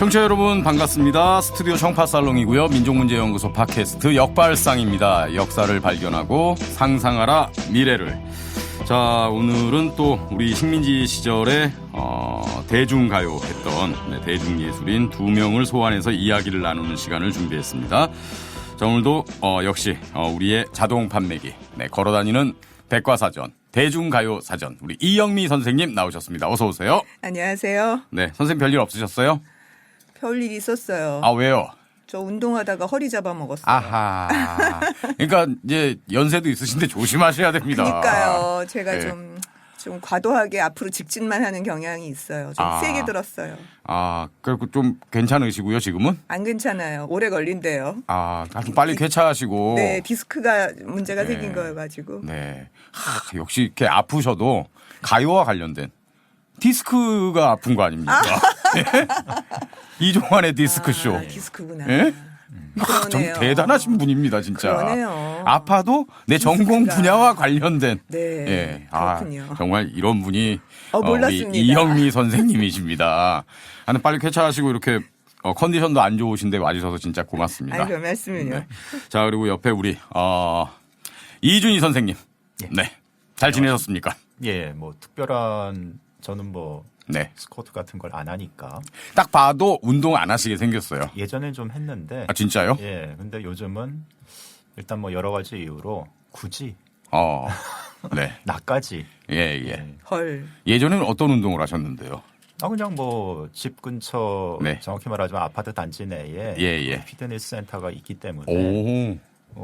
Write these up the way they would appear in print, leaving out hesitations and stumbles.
청취자 여러분 반갑습니다. 스튜디오 청파살롱이고요. 민족문제연구소 팟캐스트 역발상입니다. 역사를 발견하고 상상하라 미래를. 자, 오늘은 또 우리 식민지 시절에 대중가요 했던 대중예술인 두 명을 소환해서 이야기를 나누는 시간을 준비했습니다. 자, 오늘도 역시 우리의 자동 판매기, 걸어다니는 백과사전, 대중가요 사전, 우리 이영미 선생님 나오셨습니다. 어서 오세요. 안녕하세요. 네, 선생님 별일 없으셨어요? 별일 있었어요. 아, 왜요? 저 운동하다가 허리 잡아먹었어요. 아하. 그러니까 이제 연세도 있으신데 조심하셔야 됩니다. 그러니까요. 제가 네. 좀 과도하게 앞으로 직진만 하는 경향이 있어요. 좀 세게 들었어요. 아, 그리고 좀 괜찮으시고요, 지금은? 안 괜찮아요. 오래 걸린대요. 아, 좀 빨리 쾌차하시고. 네, 디스크가 문제가 네. 생긴 거여가지고. 네. 역시 이렇게 아프셔도 가요와 관련된 디스크가 아픈 거 아닙니까? 네? 이종환의 디스크쇼. 디스크구나. 예? 좀 그러네요. 대단하신 분입니다, 진짜. 그러네요. 아파도 내 전공 분야와 관련된. 네, 예. 그렇군요. 정말 이런 분이 몰랐습니다. 우리 이영미 선생님이십니다. 빨리 쾌차하시고 이렇게 컨디션도 안 좋으신데 와주셔서 진짜 고맙습니다. 아니, 별 말씀은요. 네. 자, 그리고 옆에 우리 이준희 선생님. 네. 잘 지내셨습니까? 예, 뭐 특별한 저는 뭐 네. 스쿼트 같은 걸 안 하니까 딱 봐도 운동 안 하시게 생겼어요. 예전엔 좀 했는데 아, 진짜요? 예, 근데 요즘은 일단 뭐 여러 가지 이유로 굳이 네. 나까지 예, 예. 헐. 예전에는 어떤 운동을 하셨는데요? 그냥 뭐 집 근처 네. 정확히 말하자면 아파트 단지 내에 예. 피트니스 센터가 있기 때문에 오.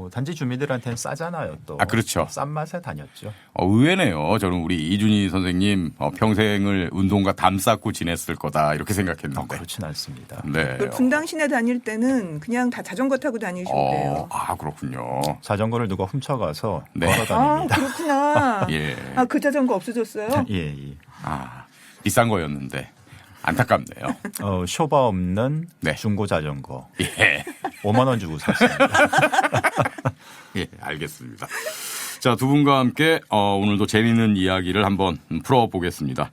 단지 주민들한테는 싸잖아요. 또 아, 그렇죠. 싼 맛에 다녔죠. 의외네요. 저는 우리 이준희 선생님 평생을 운동과 담쌓고 지냈을 거다 이렇게 생각했는데. 그렇진 않습니다. 네. 분당시내 다닐 때는 그냥 다 자전거 타고 다니시고 그래요. 아, 그렇군요. 자전거를 누가 훔쳐가서 네. 걸어 다닙니다. 그렇구나. 예. 아, 그 자전거 없어졌어요? 예. 아, 비싼 거였는데 안타깝네요. 쇼바 없는 네. 중고 자전거. 예. 5만 원 주고 샀습니다. 예, 알겠습니다. 자, 두 분과 함께 오늘도 재미있는 이야기를 한번 풀어보겠습니다.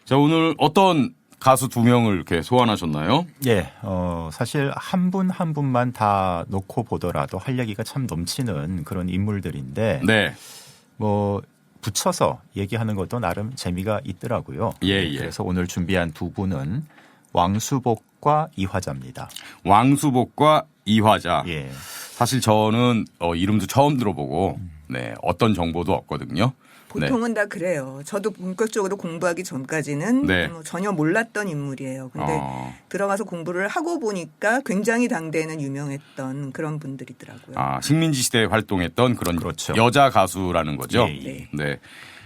자, 오늘 어떤 가수 두 명을 이렇게 소환하셨나요? 예, 사실 한 분 한 분만 다 놓고 보더라도 할 얘기가 참 넘치는 그런 인물들인데, 네. 뭐 붙여서 얘기하는 것도 나름 재미가 있더라고요. 예. 그래서 오늘 준비한 두 분은 왕수복과 이화자입니다. 왕수복과 이화자. 예, 사실 저는 이름도 처음 들어보고 어떤 정보도 없거든요. 보통은 다 그래요. 저도 본격적으로 공부하기 전까지는 네. 전혀 몰랐던 인물이에요. 근데 들어가서 공부를 하고 보니까 굉장히 당대에는 유명했던 그런 분들이더라고요. 식민지 시대에 활동했던 그런 그렇죠. 여자 가수라는 거죠. 예. 네.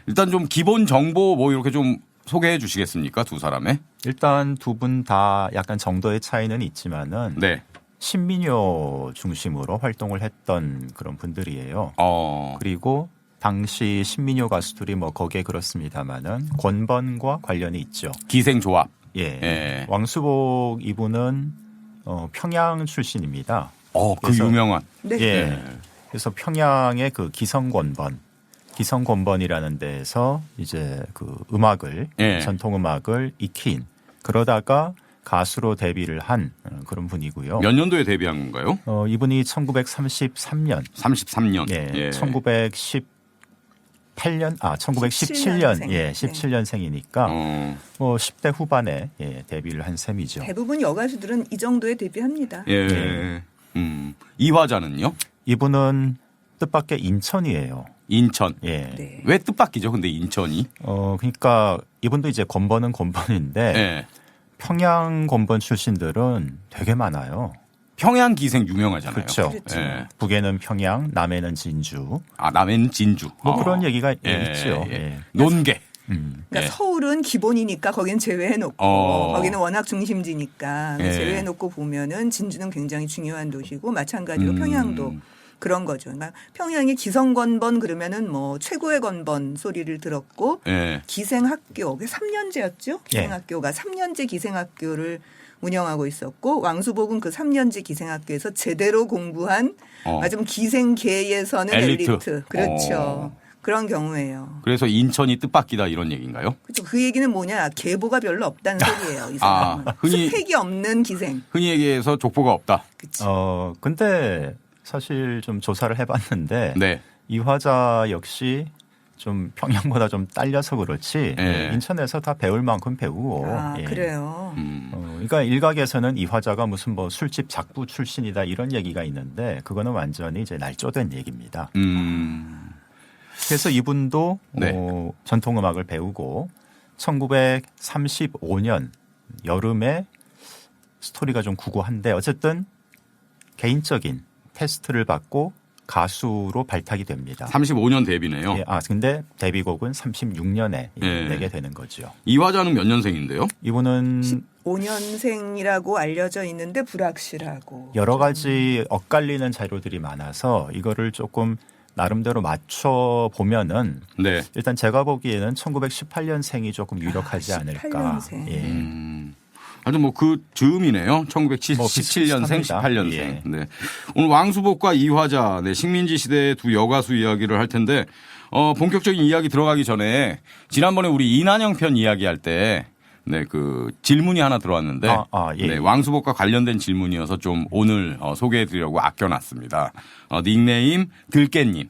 일단 좀 기본 정보 뭐 이렇게 좀 소개해 주시겠습니까? 두 사람의? 일단 두 분 다 약간 정도의 차이는 있지만은 네. 신민요 중심으로 활동을 했던 그런 분들이에요. 그리고 당시 신민요 가수들이 뭐 거기에 그렇습니다만은 권번과 관련이 있죠. 기생조합. 예. 왕수복 이분은 평양 출신입니다. 그 그래서- 유명한. 네. 예. 그래서 평양의 그 기성권번이라는 데에서 이제 그 음악을 예. 전통 음악을 익힌 그러다가 가수로 데뷔를 한 그런 분이고요. 몇 년도에 데뷔한 건가요? 이분이 1933년 33년. 예, 1917년, 예, 17년생이니까 뭐 10대 후반에 데뷔를 한 셈이죠. 대부분 여가수들은 이 정도에 데뷔합니다. 예. 이화자는요? 이분은 뜻밖의 인천이에요. 인천. 예. 네. 왜 뜻밖이죠? 근데 인천이? 그러니까 이분도 이제 권번은 권번인데 예. 평양 권번 출신들은 되게 많아요. 평양 기생 유명하잖아요. 그렇죠. 그렇죠. 예. 북에는 평양, 남에는 진주. 남해는 진주. 뭐 그런 얘기가 예, 있죠. 예. 예. 논계. 그러니까 예. 서울은 기본이니까 거기는 제외해놓고 거기는 워낙 중심지니까 예. 제외해놓고 보면은 진주는 굉장히 중요한 도시고 마찬가지로 평양도 그런 거죠. 그러니까 평양의 기성권번 그러면은 뭐 최고의 권번 소리를 들었고 예. 기생학교, 그게 3년제였죠. 기생학교가 3년제 기생학교를 운영하고 있었고 왕수복은 그 3년제 기생학교에서 제대로 공부한 아주 기생계에서는 엘리트. 엘리트. 그렇죠. 그런 경우예요. 그래서 인천이 뜻밖이다 이런 얘기인가요? 그렇죠. 그 얘기는 뭐냐? 계보가 별로 없다는 소리예요. 이 사람은. 스펙이 없는 기생. 흔히 얘기해서 족보가 없다. 그렇죠. 근데 사실 좀 조사를 해봤는데 네. 이 화자 역시 좀 평양보다 좀 딸려서 그렇지 네. 인천에서 다 배울 만큼 배우고. 그래요. 그러니까 일각에서는 이 화자가 무슨 뭐 술집 작부 출신이다 이런 얘기가 있는데 그거는 완전히 이제 날조된 얘기입니다. 그래서 이분도 네. 전통음악을 배우고 1935년 여름에 스토리가 좀 구고한데 어쨌든 개인적인 테스트를 받고 가수로 발탁이 됩니다. 35년 데뷔네요. 예, 근데 데뷔곡은 36년에 예. 내게 되는 거죠. 이 화자는 몇 년생인데요? 이분은 15년생이라고 알려져 있는데 불확실하고. 여러 가지 엇갈리는 자료들이 많아서 이거를 조금 나름대로 맞춰 보면은 네. 일단 제가 보기에는 1918년생이 조금 유력하지 않을까. 18년생. 예. 아주 뭐 그 즈음이네요. 1917년생, 비슷합니다. 18년생. 예. 네. 오늘 왕수복과 이화자, 네, 식민지 시대의 두 여가수 이야기를 할 텐데, 본격적인 이야기 들어가기 전에 지난번에 우리 이난영 편 이야기할 때, 네, 그 질문이 하나 들어왔는데, 예. 네, 왕수복과 관련된 질문이어서 좀 오늘 소개해드리려고 아껴놨습니다. 닉네임 들깨님.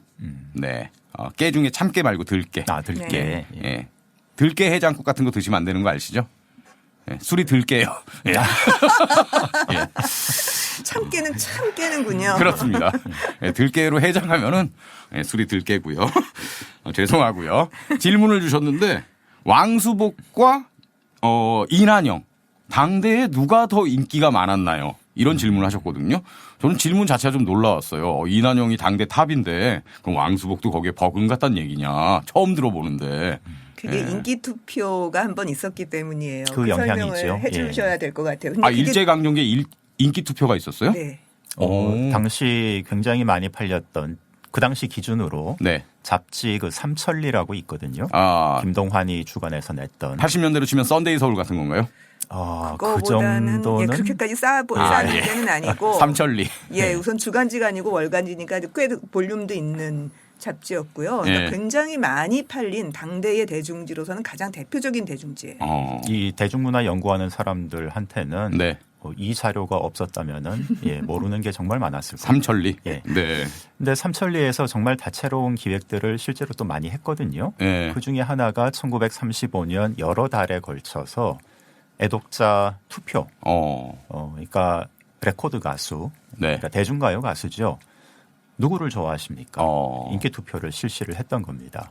네. 깨 중에 참깨 말고 들깨. 들깨. 네. 예. 예. 들깨 해장국 같은 거 드시면 안 되는 거 아시죠? 예. 술이 들깨요. 예. 예. 참깨는 참 깨는군요. 그렇습니다. 예, 들깨로 해장하면은 술이 들깨고요. 죄송하고요. 질문을 주셨는데 왕수복과 이난영 당대에 누가 더 인기가 많았나요? 이런 질문을 하셨거든요. 저는 질문 자체가 좀 놀라웠어요. 이난영이 당대 탑인데 그럼 왕수복도 거기에 버금갔다는 얘기냐. 처음 들어보는데. 그게 인기 투표가 한 번 있었기 때문이에요. 그 영향이죠. 설명을 해 주셔야 될 것 같아요. 근데 그게 일제강점기에 인기 투표가 있었어요? 네. 당시 굉장히 많이 팔렸던 그 당시 기준으로 네. 잡지 그 삼천리라고 있거든요. 김동환이 주관해서 냈던 80년대로 치면 썬데이 서울 같은 건가요? 그 그거보다는 정도는 그렇게까지 쌓은 문제는 아니고 삼천리. 예, 우선 주간지가 아니고 월간지니까 꽤 볼륨도 있는 잡지였고요. 그러니까 예. 굉장히 많이 팔린 당대의 대중지로서는 가장 대표적인 대중지예요. 이 대중문화 연구하는 사람들한테는 네. 이 자료가 없었다면은 모르는 게 정말 많았을 거예요. 삼천리. 예. 네. 근데 삼천리에서 정말 다채로운 기획들을 실제로 또 많이 했거든요. 네. 그 중에 하나가 1935년 여러 달에 걸쳐서 애독자 투표. 그러니까 레코드 가수, 네. 그러니까 대중가요 가수죠. 누구를 좋아하십니까? 인기 투표를 실시를 했던 겁니다.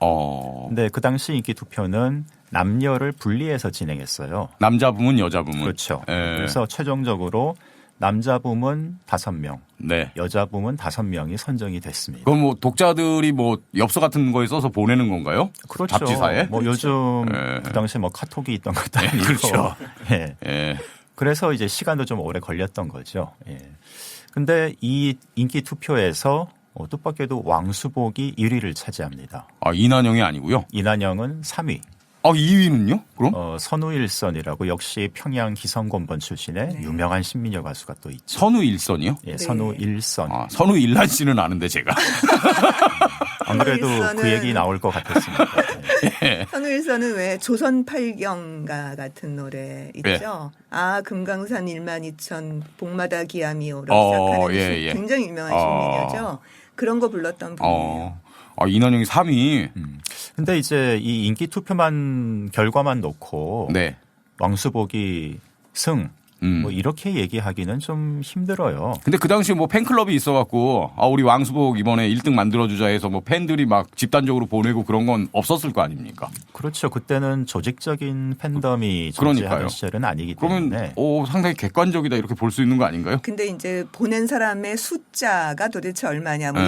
근데 그 당시 인기 투표는 남녀를 분리해서 진행했어요. 남자 부문, 여자 부문. 그렇죠. 예. 그래서 최종적으로 남자 부문 5명, 네. 여자 부문 5명이 선정이 됐습니다. 그럼 뭐 독자들이 뭐 엽서 같은 거에 써서 보내는 건가요? 그렇죠. 잡지사에? 뭐 요즘 예. 그 당시에 뭐 카톡이 있던 것도 아니고. 그렇죠. 예. 예. 그래서 이제 시간도 좀 오래 걸렸던 거죠. 예. 근데 이 인기 투표에서 뜻밖에도 왕수복이 1위를 차지합니다. 이난영이 아니고요. 이난영은 3위. 2위는요? 그럼? 선우일선이라고 역시 평양 기성권번 출신의 유명한 신민요 가수가 또 있죠. 선우일선이요? 예, 네. 선우일선. 선우일란 씨는 아는데 제가. 안 그래도 그 얘기 나올 것 같았습니다. 예. 선우일선은 왜 조선 팔경가 같은 노래 있죠. 금강산 12,000 복마다 기암이오로 시작하는 굉장히 유명한 신민요죠. 그런 거 불렀던 분이에요. 이난영이 3위. 근데 이제 이 인기 투표만 결과만 놓고 네. 왕수복이 승 뭐 이렇게 얘기하기는 좀 힘들어요. 근데 그 당시에 뭐 팬클럽이 있어갖고 우리 왕수복 이번에 1등 만들어주자 해서 뭐 팬들이 막 집단적으로 보내고 그런 건 없었을 거 아닙니까? 그렇죠. 그때는 조직적인 팬덤이 존재하는 시절은 아니기 때문에. 그러면 상당히 객관적이다 이렇게 볼 수 있는 거 아닌가요? 근데 이제 보낸 사람의 숫자가 도대체 얼마냐 뭐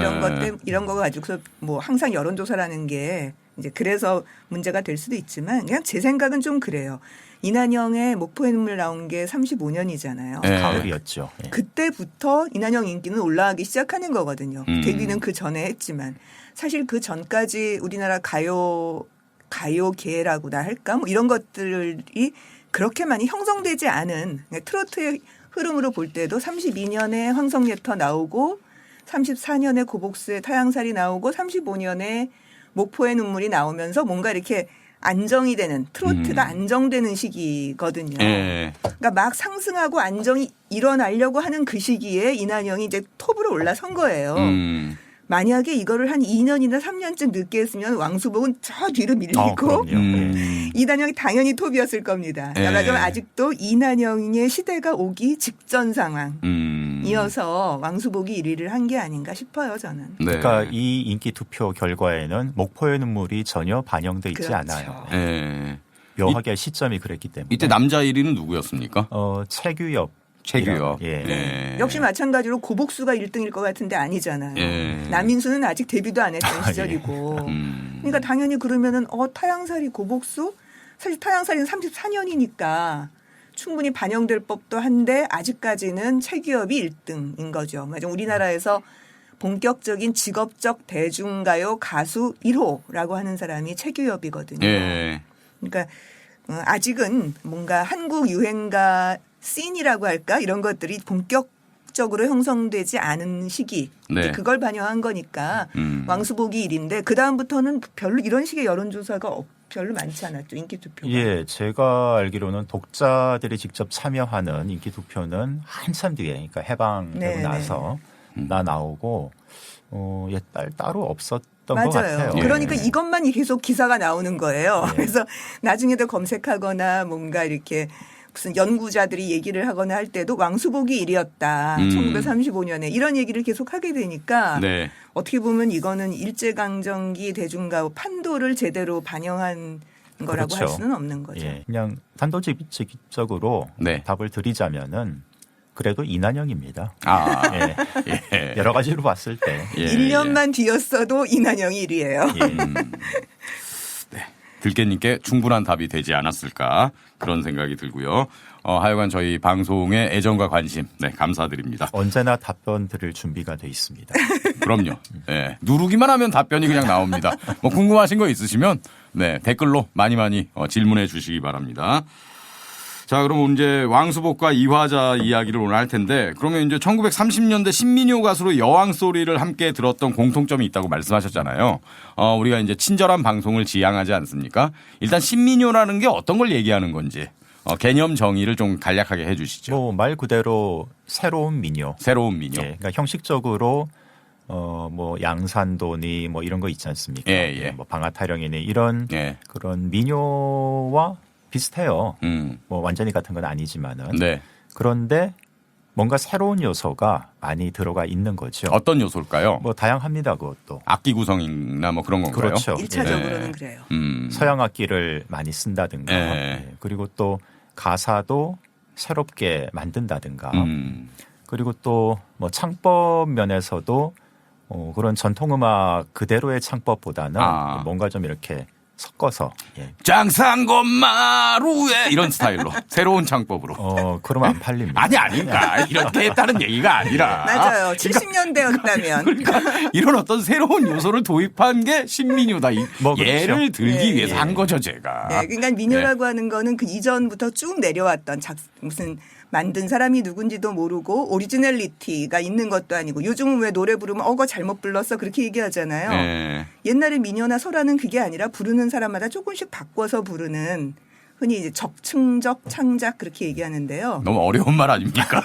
이런 거 가지고서 뭐 항상 여론조사라는 게 이제 그래서 문제가 될 수도 있지만 그냥 제 생각은 좀 그래요. 이난영의 목포의 눈물 나온 게 35년이잖아요. 네. 가을이었죠. 네. 그때부터 이난영 인기는 올라가기 시작하는 거거든요. 데뷔는 그 전에 했지만 사실 그 전까지 우리나라 가요계라고나 할까 뭐 이런 것들이 그렇게 많이 형성되지 않은 트로트의 흐름으로 볼 때도 32년에 황성예터 나오고 34년에 고복수의 타양살이 나오고 35년에 목포의 눈물이 나오면서 뭔가 이렇게 안정이 되는 트로트가 안정되는 시기거든요. 예. 그러니까 막 상승하고 안정이 일어나려고 하는 그 시기에 이난영이 이제 톱으로 올라선 거예요. 만약에 이거를 한 2년이나 3년쯤 늦게 했으면 왕수복은 저 뒤로 밀리고 이난영이 당연히 톱이었을 겁니다. 그러니까 좀 아직도 이난영의 시대가 오기 직전 상황이어서 왕수복이 1위를 한 게 아닌가 싶어요, 저는. 네. 그러니까 이 인기 투표 결과에는 목포의 눈물이 전혀 반영돼 있지 그렇죠. 않아요. 예. 묘하게 시점이 그랬기 때문에. 이때 남자 1위는 누구였습니까? 최규엽. 최규엽. 예. 예. 역시 마찬가지로 고복수가 1등일 것 같은데 아니잖아요. 예. 남인수는 아직 데뷔도 안 했던 시절이고. 그러니까 당연히 그러면은 타양살이 고복수? 사실 타양살이는 34년이니까 충분히 반영될 법도 한데 아직까지는 최규엽이 1등인 거죠. 우리나라에서 본격적인 직업적 대중가요 가수 1호라고 하는 사람이 최규엽이거든요. 예. 그러니까 아직은 뭔가 한국 유행가 씬이라고 할까 이런 것들이 본격적으로 형성되지 않은 시기. 네. 그걸 반영한 거니까 왕수복이 1인데 그 다음부터는 별로 이런 식의 여론조사가 별로 많지 않았죠. 인기투표가. 예, 제가 알기로는 독자들이 직접 참여하는 인기투표는 한참 뒤에, 그러니까 해방되고 네네. 나서 나오고 따로 없었던 것 맞아요. 같아요. 그러니까 예. 이것만 계속 기사가 나오는 거예요. 예. 그래서 나중에도 검색하거나 뭔가 이렇게 무슨 연구자들이 얘기를 하거나 할 때도 왕수복이 1위였다. 1935년에 이런 얘기를 계속 하게 되니까 네. 어떻게 보면 이거는 일제강점기 대중가요 판도를 제대로 반영한 거라고 그렇죠. 할 수는 없는 거죠. 예, 그냥 단도직입적으로 네. 답을 드리자면은 그래도 이난영입니다. 아. 예. 예. 여러 가지로 봤을 때. 예. 1년만 뒤였어도 이난영이 1위예요. 예. 들깨님께 충분한 답이 되지 않았을까 그런 생각이 들고요. 하여간 저희 방송에 애정과 관심 감사드립니다. 언제나 답변 드릴 준비가 돼 있습니다. 그럼요. 네, 누르기만 하면 답변이 그냥 나옵니다. 뭐 궁금하신 거 있으시면 댓글로 많이 질문해 주시기 바랍니다. 자, 그럼 이제 왕수복과 이화자 이야기를 오늘 할 텐데 그러면 이제 1930년대 신민요 가수로 여왕 소리를 함께 들었던 공통점이 있다고 말씀하셨잖아요. 우리가 이제 친절한 방송을 지향하지 않습니까? 일단 신민요라는 게 어떤 걸 얘기하는 건지 개념 정의를 좀 간략하게 해 주시죠. 말 그대로 새로운 민요. 새로운 민요. 예, 그러니까 형식적으로 양산도니 이런 거 있지 않습니까? 예. 방아타령이니 이런 예. 그런 민요와 비슷해요. 완전히 같은 건 아니지만은. 네. 그런데 뭔가 새로운 요소가 많이 들어가 있는 거죠. 어떤 요소일까요? 다양합니다, 그것도. 악기 구성이나 그런 건가요? 그렇죠. 1차적으로는 그래요. 서양 악기를 많이 쓴다든가. 예. 그리고 또 가사도 새롭게 만든다든가. 그리고 또 창법 면에서도 그런 전통음악 그대로의 창법보다는 뭔가 좀 이렇게 섞어서 장산건마루에 이런 스타일로 새로운 창법으로 그러면 안 팔립니다. 아닙니까? 이렇게 했다는 얘기가 아니라 맞아요. 70년대였다면 그러니까 이런 어떤 새로운 요소를 도입한 게 신민요다. 그렇죠. 예를 들기 예, 위해서 예. 한 거죠, 제가. 네, 그러니까 민요라고 하는 거는 그 이전부터 쭉 내려왔던 무슨 만든 사람이 누군지도 모르고 오리지널리티가 있는 것도 아니고 요즘은 왜 노래 부르면 그거 잘못 불렀어 그렇게 얘기하잖아요. 네. 옛날에 민요나 설화는 그게 아니라 부르는 사람마다 조금씩 바꿔서 부르는 흔히 이제 적층적 창작 그렇게 얘기하는데요. 너무 어려운 말 아닙니까?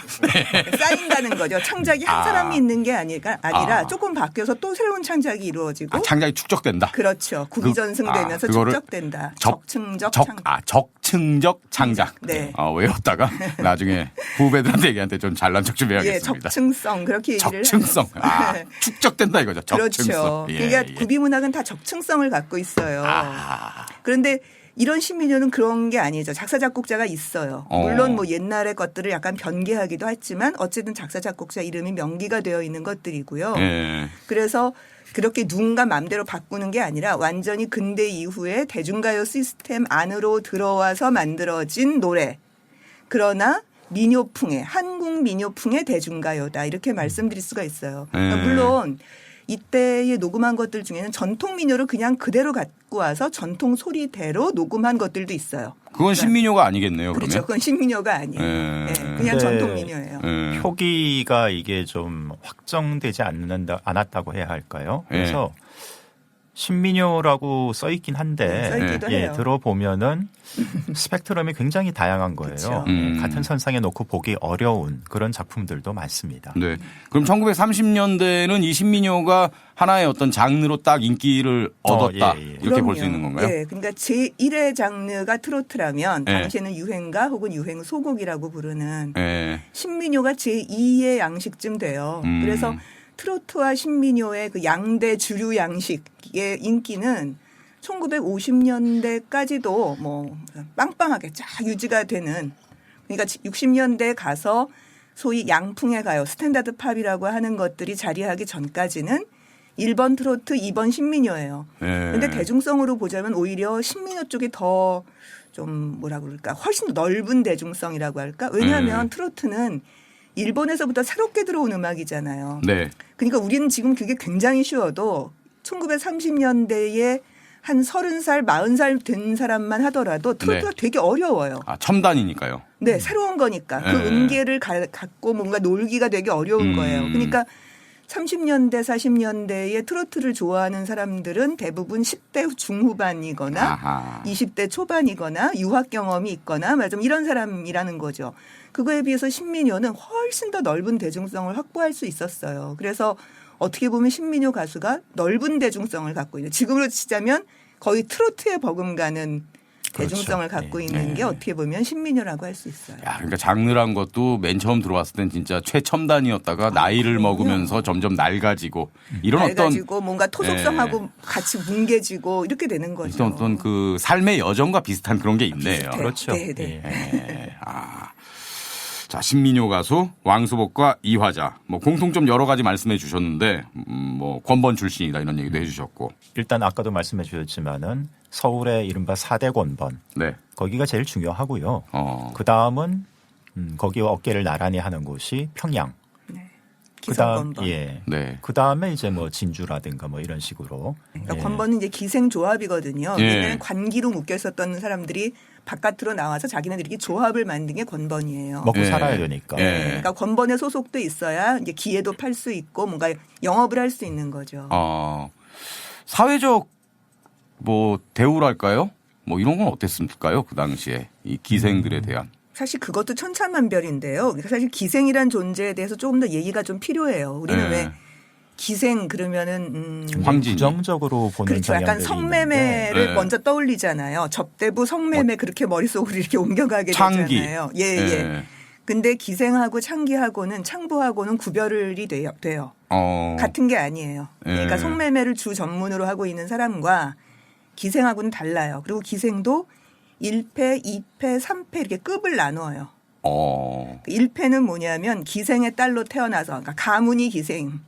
쌓인다는 거죠. 창작이 한 사람이 있는 게 아니라 조금 바뀌어서 또 새로운 창작이 이루어지고. 창작이 축적된다. 그렇죠. 구기전승되면서 축적된다. 적층적 창작. 적층적 창작. 네. 외웠다가 나중에 후배들한테 얘기한테 좀 잘난 척 좀 해야겠습니다. 적층성 그렇게 얘기를. 적층성. 축적된다 이거죠. 적층성. 그렇죠. 그러니까 구비문학은 다 적층성을 갖고 있어요. 그런데 이런 신민요는 그런 게 아니죠. 작사 작곡자가 있어요. 물론 옛날의 것들을 약간 변개하기도 했지만 어쨌든 작사 작곡자 이름이 명기가 되어 있는 것들이고요. 그래서 그렇게 누군가 마음대로 바꾸는 게 아니라 완전히 근대 이후에 대중가요 시스템 안으로 들어와서 만들어진 노래. 그러나 민요풍의 한국 민요풍의 대중가요다 이렇게 말씀드릴 수가 있어요. 그러니까 물론 이때에 녹음한 것들 중에는 전통 민요를 그냥 그대로 갖고 와서 전통 소리대로 녹음한 것들도 있어요. 그건 신민요가 아니겠네요. 그러면. 그렇죠. 그건 신민요가 아니에요. 네, 그냥 전통 민요예요. 표기가 이게 좀 확정되지 않았다고 해야 할까요? 그래서 신민요라고 써 있긴 한데 써있기도 예, 해요. 들어보면은 스펙트럼이 굉장히 다양한 거예요. 그쵸. 예, 같은 선상에 놓고 보기 어려운 그런 작품들도 많습니다. 네. 그럼 1930년대는 이 신민요가 하나의 어떤 장르로 딱 인기를 얻었다. 예, 예. 이렇게 볼 수 있는 건가요? 예, 그러니까 제1의 장르가 트로트라면 예. 당시에는 유행가 혹은 유행 소곡이라고 부르는 예. 신민요가 제2의 양식쯤 돼요. 그래서 트로트와 신민요의 그 양대 주류 양식의 인기는 1950년대까지도 뭐 빵빵하게 쫙 유지가 되는, 그러니까 60년대에 가서 소위 양풍의 가요, 스탠다드 팝이라고 하는 것들이 자리하기 전까지는 1번 트로트, 2번 신민요예요. 그런데 대중성으로 보자면 오히려 신민요 쪽이 더 좀 뭐라 그럴까, 훨씬 더 넓은 대중성이라고 할까? 왜냐하면 트로트는 일본에서부터 새롭게 들어온 음악이잖아요. 네. 그러니까 우리는 지금 그게 굉장히 쉬워도 1930년대에 한 30살, 40살 된 사람만 하더라도 트로트가 네. 되게 어려워요. 아, 첨단이니까요. 네, 새로운 거니까. 그 네. 음계를 갖고 뭔가 놀기가 되게 어려운 거예요. 그러니까 30년대, 40년대에 트로트를 좋아하는 사람들은 대부분 10대 중후반이거나 아하. 20대 초반이거나 유학 경험이 있거나 좀 이런 사람이라는 거죠. 그거에 비해서 신민요는 훨씬 더 넓은 대중성을 확보할 수 있었어요. 그래서 어떻게 보면 신민요 가수가 넓은 대중성을 갖고 있는, 지금으로 치자면 거의 트로트에 버금가는 대중성을 그렇죠. 갖고 네. 있는 게 어떻게 보면 신민요라고 할 수 있어요. 야, 그러니까 장르란 것도 맨 처음 들어왔을 땐 진짜 최첨단이었다가 나이를 그럼요. 먹으면서 점점 낡아지고 이런 어떤 낡아지고 뭔가 토속성하고 같이 뭉개지고 이렇게 되는 거죠. 어떤 그 삶의 여정과 비슷한 그런 게 있네요. 비슷해요. 그렇죠. 네, 네. 예. 아. 자, 신민요 가수, 왕수복과 이화자. 뭐 공통점 여러 가지 말씀해 주셨는데 뭐 권번 출신이다 이런 얘기도 해 주셨고. 일단 아까도 말씀해 주셨지만은 서울의 이른바 4대 권번. 네. 거기가 제일 중요하고요. 그다음은 거기 어깨를 나란히 하는 곳이 평양. 기성권번. 예. 네. 그다음에 이제 뭐 진주라든가 뭐 이런 식으로. 그러니까 예. 권번은 이제 기생조합이거든요. 예. 왜냐하면 관기로 묶여 있었던 사람들이 바깥으로 나와서 자기네들이 조합을 만든 게 권번이에요. 먹고 예. 살아야 되니까. 예. 그러니까 권번에 소속돼 있어야 이제 기회도 팔 수 있고 뭔가 영업을 할 수 있는 거죠. 사회적 뭐 대우랄까요? 뭐 이런 건 어땠습니까요? 그 당시에 이 기생들에 대한. 사실 그것도 천차만별인데요. 그러니까 사실 기생이란 존재에 대해서 조금 더 얘기가 좀 필요해요. 우리는 예. 왜 기생 그러면은 황진이. 부정적으로 보는 그렇죠. 약간 경향들이 성매매를 있는데. 네. 먼저 떠올리잖아요. 접대부 성매매 그렇게 머릿속으로 이렇게 옮겨가게 창기. 되잖아요. 예, 예. 근데 기생하고 창기하고는 창부하고는 구별이 돼요. 같은 게 아니에요. 그러니까 예. 성매매를 주 전문으로 하고 있는 사람과 기생하고는 달라요. 그리고 기생도 1패, 2패, 3패 이렇게 급을 나누어요. 1패는 뭐냐면 기생의 딸로 태어나서, 그러니까 가문이 기생.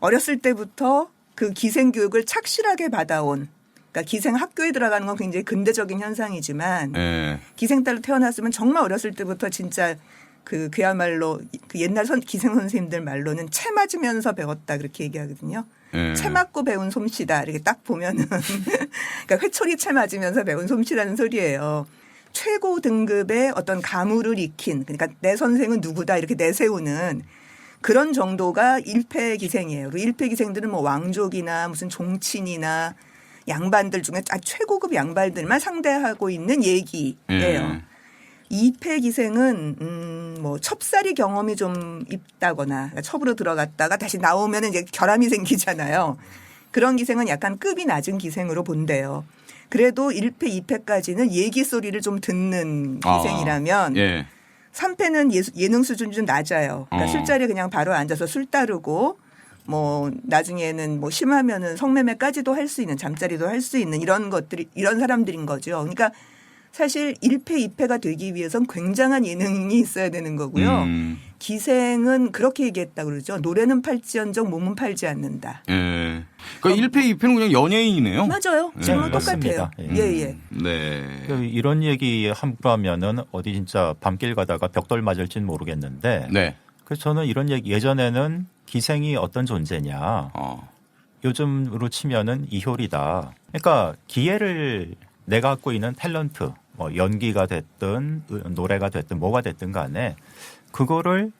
어렸을 때부터 그 기생 교육을 착실하게 받아온, 그러니까 기생 학교에 들어가는 건 굉장히 근대적인 현상이지만 예. 기생 딸로 태어났으면 정말 어렸을 때부터 진짜 그야말로 그 옛날 기생 선생님들 말로는 채 맞으면서 배웠다 그렇게 얘기하거든요. 예. 채 맞고 배운 솜씨다 이렇게 딱 보면은 그러니까 회초리 채 맞으면서 배운 솜씨라는 소리예요. 최고 등급의 어떤 가무를 익힌, 그러니까 내 선생은 누구다 이렇게 내세우는 그런 정도가 1패 기생이에요. 1패 기생들은 뭐 왕족이나 무슨 종친이나 양반들 중에 최고급 양반들만 상대하고 있는 얘기예요. 2패 기생은 뭐 첩살이 경험이 좀 있다거나 그러니까 첩으로 들어갔다가 다시 나오면 이제 결함이 생기잖아요. 그런 기생은 약간 급이 낮은 기생으로 본대요. 그래도 1패, 2패까지는 얘기 소리를 좀 듣는 기생이라면 예. 3패는 예능 수준이 좀 낮아요. 그러니까 술자리에 그냥 바로 앉아서 술 따르고 뭐 나중에는 뭐 심하면은 성매매까지도 할 수 있는, 잠자리도 할 수 있는 이런 것들이, 이런 사람들인 거죠. 그러니까 사실 1패, 2패가 되기 위해선 굉장한 예능이 있어야 되는 거고요. 기생은 그렇게 얘기했다 그러죠. 노래는 팔지언정 몸은 팔지 않는다. 예. 그러니까 1패, 2패는 그냥 연예인이네요. 맞아요. 지금은 똑같아요. 맞습니다. 예. 네. 이런 얘기 함부로 하면은 어디 진짜 밤길 가다가 벽돌 맞을진 모르겠는데. 네. 그래서 저는 이런 얘기, 예전에는 기생이 어떤 존재냐. 요즘으로 치면은 이효리다. 그러니까 기회를 내가 갖고 있는 탤런트, 뭐 연기가 됐든 노래가 됐든 뭐가 됐든 간에 그거를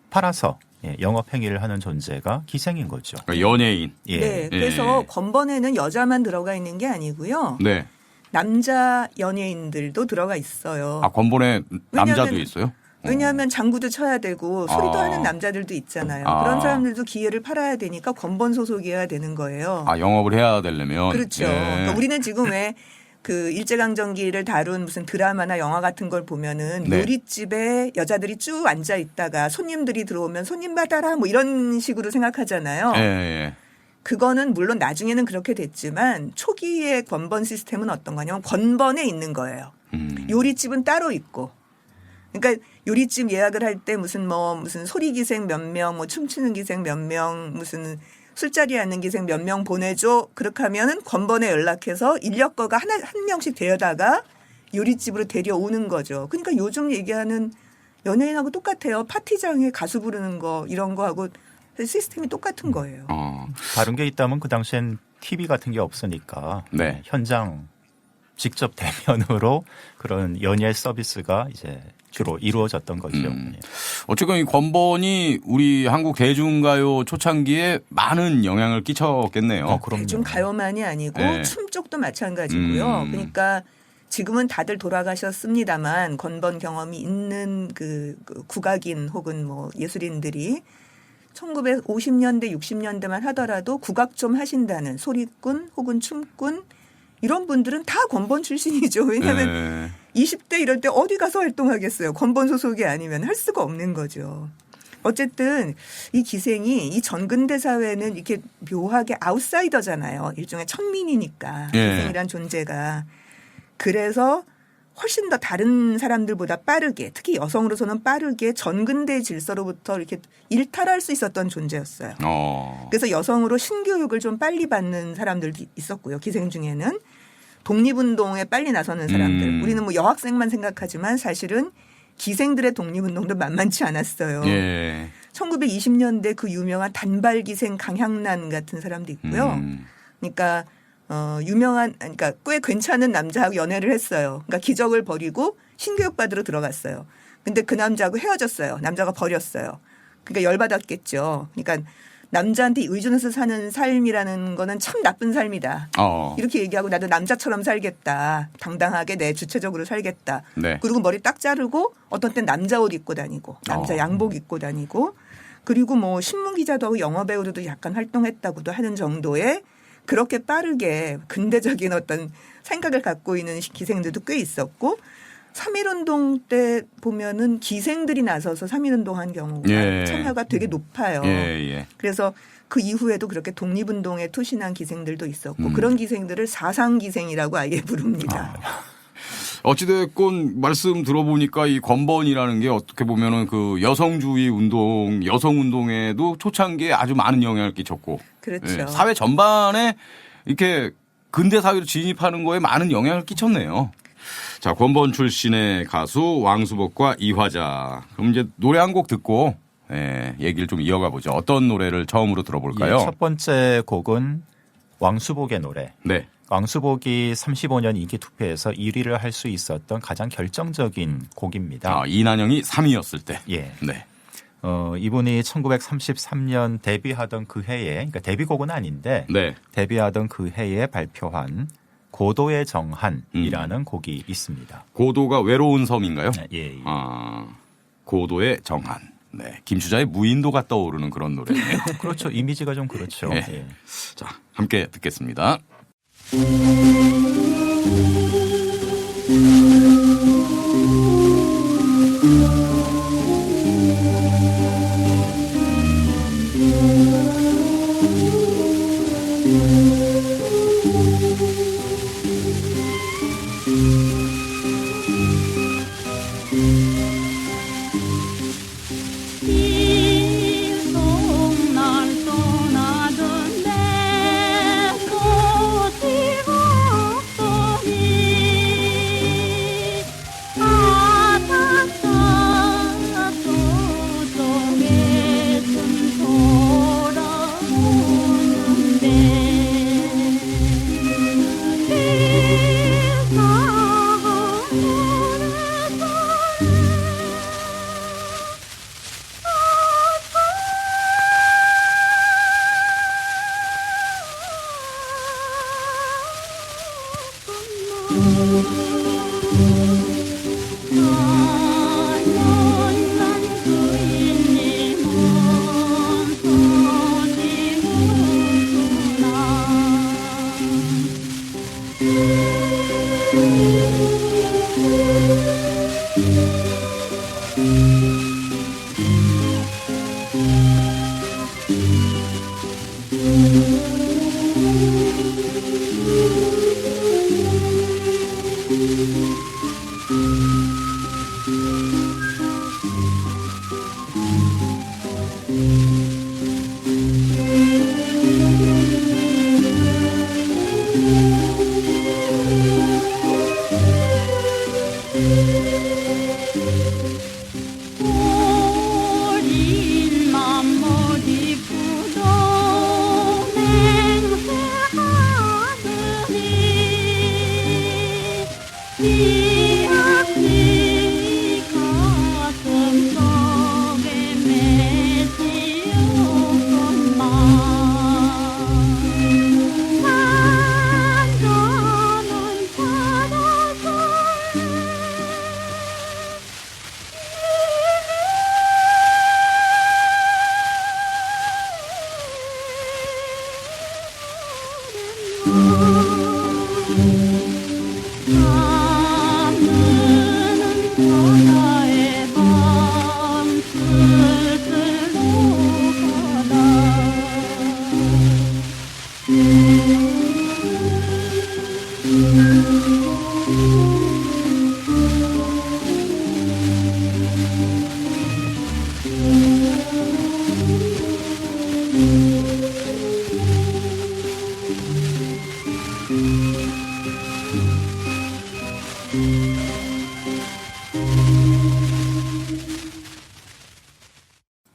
팔아서 예, 영업 행위를 하는 존재가 기생인 거죠. 그러니까 연예인. 예. 네, 그래서 권번에는 여자만 들어가 있는 게 아니고요. 네. 남자 연예인들도 들어가 있어요. 아, 권본에 남자도 왜냐하면- 있어요? 왜냐하면 장구도 쳐야 되고 소리도 아. 하는 남자들도 있잖아요. 아. 그런 사람들도 기회를 팔아야 되니까 권번 소속이어야 되는 거예요. 아, 영업을 해야 되려면. 그렇죠. 예. 그러니까 우리는 지금 왜 그 일제강점기를 다룬 무슨 드라마나 영화 같은 걸 보면은 네. 요리집에 여자들이 쭉 앉아 있다가 손님들이 들어오면 손님 받아라 뭐 이런 식으로 생각하잖아요. 예, 예. 그거는 물론 나중에는 그렇게 됐지만 초기의 권번 시스템은 어떤 거냐면 권번에 있는 거예요. 요리집은 따로 있고. 그러니까 요리집 예약을 할 때 무슨 소리 기생 몇 명, 뭐 춤추는 기생 몇 명, 무슨 술자리에 앉는 기생 몇 명 보내줘. 그렇게 하면은 권번에 연락해서 인력거가 한 명씩 데려다가 요리집으로 데려오는 거죠. 그러니까 요즘 얘기하는 연예인하고 똑같아요. 파티장에 가수 부르는 거 이런 거하고 시스템이 똑같은 거예요. 다른 게 있다면 그 당시엔 TV 같은 게 없으니까 네. 현장 직접 대면으로 그런 연예 서비스가 이제 주로 이루어졌던 거죠. 예. 어쨌건 이 권본이 우리 한국 대중가요 초창기에 많은 영향을 끼쳤겠네요. 그럼요. 좀 가요만이 아니고 네. 춤 쪽도 마찬가지고요. 그러니까 지금은 다들 돌아가셨습니다만 권번 경험이 있는 그 국악인 혹은 뭐 예술인들이 1950년대 60년대만 하더라도 국악 좀 하신다는 소리꾼 혹은 춤꾼 이런 분들은 다 권번 출신이죠. 왜냐하면 예. 20대 이럴 때 어디 가서 활동하겠어요. 권번 소속이 아니면 할 수가 없는 거죠. 어쨌든 이 기생이 이 전근대 사회는 이렇게 묘하게 아웃사이더잖아요. 일종의 천민이니까 예. 기생이란 존재가. 그래서 훨씬 더 다른 사람들보다 빠르게 특히 여성으로서는 빠르게 전근대 질서로부터 이렇게 일탈할 수 있었던 존재였어요. 그래서 여성으로 신교육을 좀 빨리 받는 사람들도 있었고요. 기생 중에는 독립운동에 빨리 나서는 사람들. 우리는 뭐 여학생만 생각하지만 사실은 기생들의 독립운동도 만만치 않았어요. 예. 1920년대 그 유명한 단발기생 강향란 같은 사람도 있고요. 그러니까 그러니까 꽤 괜찮은 남자하고 연애를 했어요. 그러니까 기적을 버리고 신교육 받으러 들어갔어요. 근데 그 남자하고 헤어졌어요. 남자가 버렸어요. 그러니까 열받았겠죠. 그러니까 남자한테 의존해서 사는 삶이라는 거는 참 나쁜 삶이다. 이렇게 얘기하고 나도 남자처럼 살겠다. 당당하게 내 주체적으로 살겠다. 네. 그리고 머리 딱 자르고 어떤 땐 남자 옷 입고 다니고 남자 양복 입고 다니고 그리고 뭐 신문 기자도 하고 영화 배우로도 약간 활동했다고도 하는 정도의 그렇게 빠르게 근대적인 어떤 생각을 갖고 있는 기생들도 꽤 있었고 3.1운동 때 보면은 기생들이 나서서 3.1운동 한 경우가 예. 참여가 되게 높아요. 예. 그래서 그 이후에도 그렇게 독립운동에 투신한 기생들도 있었고 그런 기생들을 사상기생이라고 아예 부릅니다. 어찌됐건 말씀 들어보니까 이 권번이라는 게 어떻게 보면은 그 여성주의 운동, 여성 운동에도 초창기에 아주 많은 영향을 끼쳤고. 그렇죠. 예, 사회 전반에 이렇게 근대 사회로 진입하는 거에 많은 영향을 끼쳤네요. 자, 권번 출신의 가수 왕수복과 이화자. 그럼 이제 노래 한 곡 듣고 얘기를 좀 이어가 보죠. 어떤 노래를 처음으로 들어볼까요? 첫 번째 곡은 왕수복의 노래. 네. 왕수복이 35년 인기 투표에서 1위를 할 수 있었던 가장 결정적인 곡입니다. 이난영이 3위였을 때. 예. 네. 이분이 1933년 데뷔하던 그 해에, 그러니까 데뷔곡은 아닌데, 네. 데뷔하던 그 해에 발표한 고도의 정한이라는 곡이 있습니다. 고도가 외로운 섬인가요? 예. 고도의 정한. 네. 김추자의 무인도가 떠오르는 그런 노래네요. 그렇죠. 이미지가 좀 그렇죠. 예. 예. 자, 함께 듣겠습니다. 일송날 떠나던 내 소식을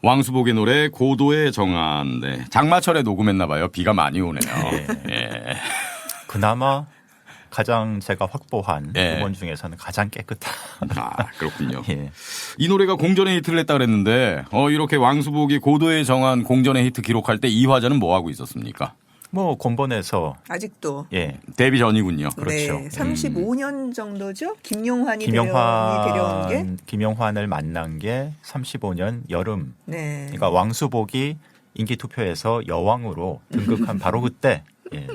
왕수복의 노래 고도의 정한. 네. 장마철에 녹음했나 봐요. 비가 많이 오네요. 예. 그나마 가장 제가 확보한 예. 음원 중에서는 가장 깨끗한. 아, 그렇군요. 예. 이 노래가 공전의 히트를 했다 그랬는데 이렇게 왕수복이 고도의 정한 공전의 히트 기록할 때 이화자는 뭐 하고 있었습니까? 뭐 곤번에서 아직도 예. 데뷔 전이군요. 그렇죠. 네, 35년 정도죠. 김용환이 데려온 게. 김용환을 만난 게 35년 여름. 네. 그러니까 왕수복이 인기 투표에서 여왕으로 등극한 바로 그때 예.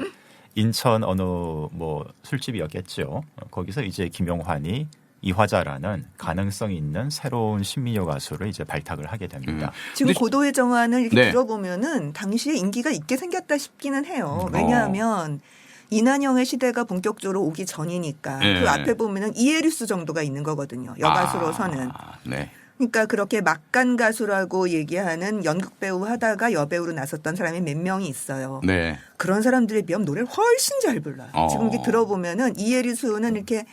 인천 어느 뭐 술집이었겠죠. 거기서 이제 김용환이 이화자라는 가능성이 있는 새로운 신민요 가수를 이제 발탁을 하게 됩니다. 지금 근데 고도의 정한을 이렇게 네. 들어보면은 당시에 인기가 있게 생겼다 싶기는 해요. 왜냐하면 이난영의 시대가 본격적으로 오기 전이니까 네. 그 앞에 보면은 이에리스 정도가 있는 거거든요. 여가수로서는. 네. 그러니까 그렇게 막간 가수라고 얘기하는 연극 배우 하다가 여배우로 나섰던 사람이 몇 명이 있어요. 네. 그런 사람들에 비하면 노래를 훨씬 잘 불러요. 지금 이렇게 들어보면은 이에리스는 이렇게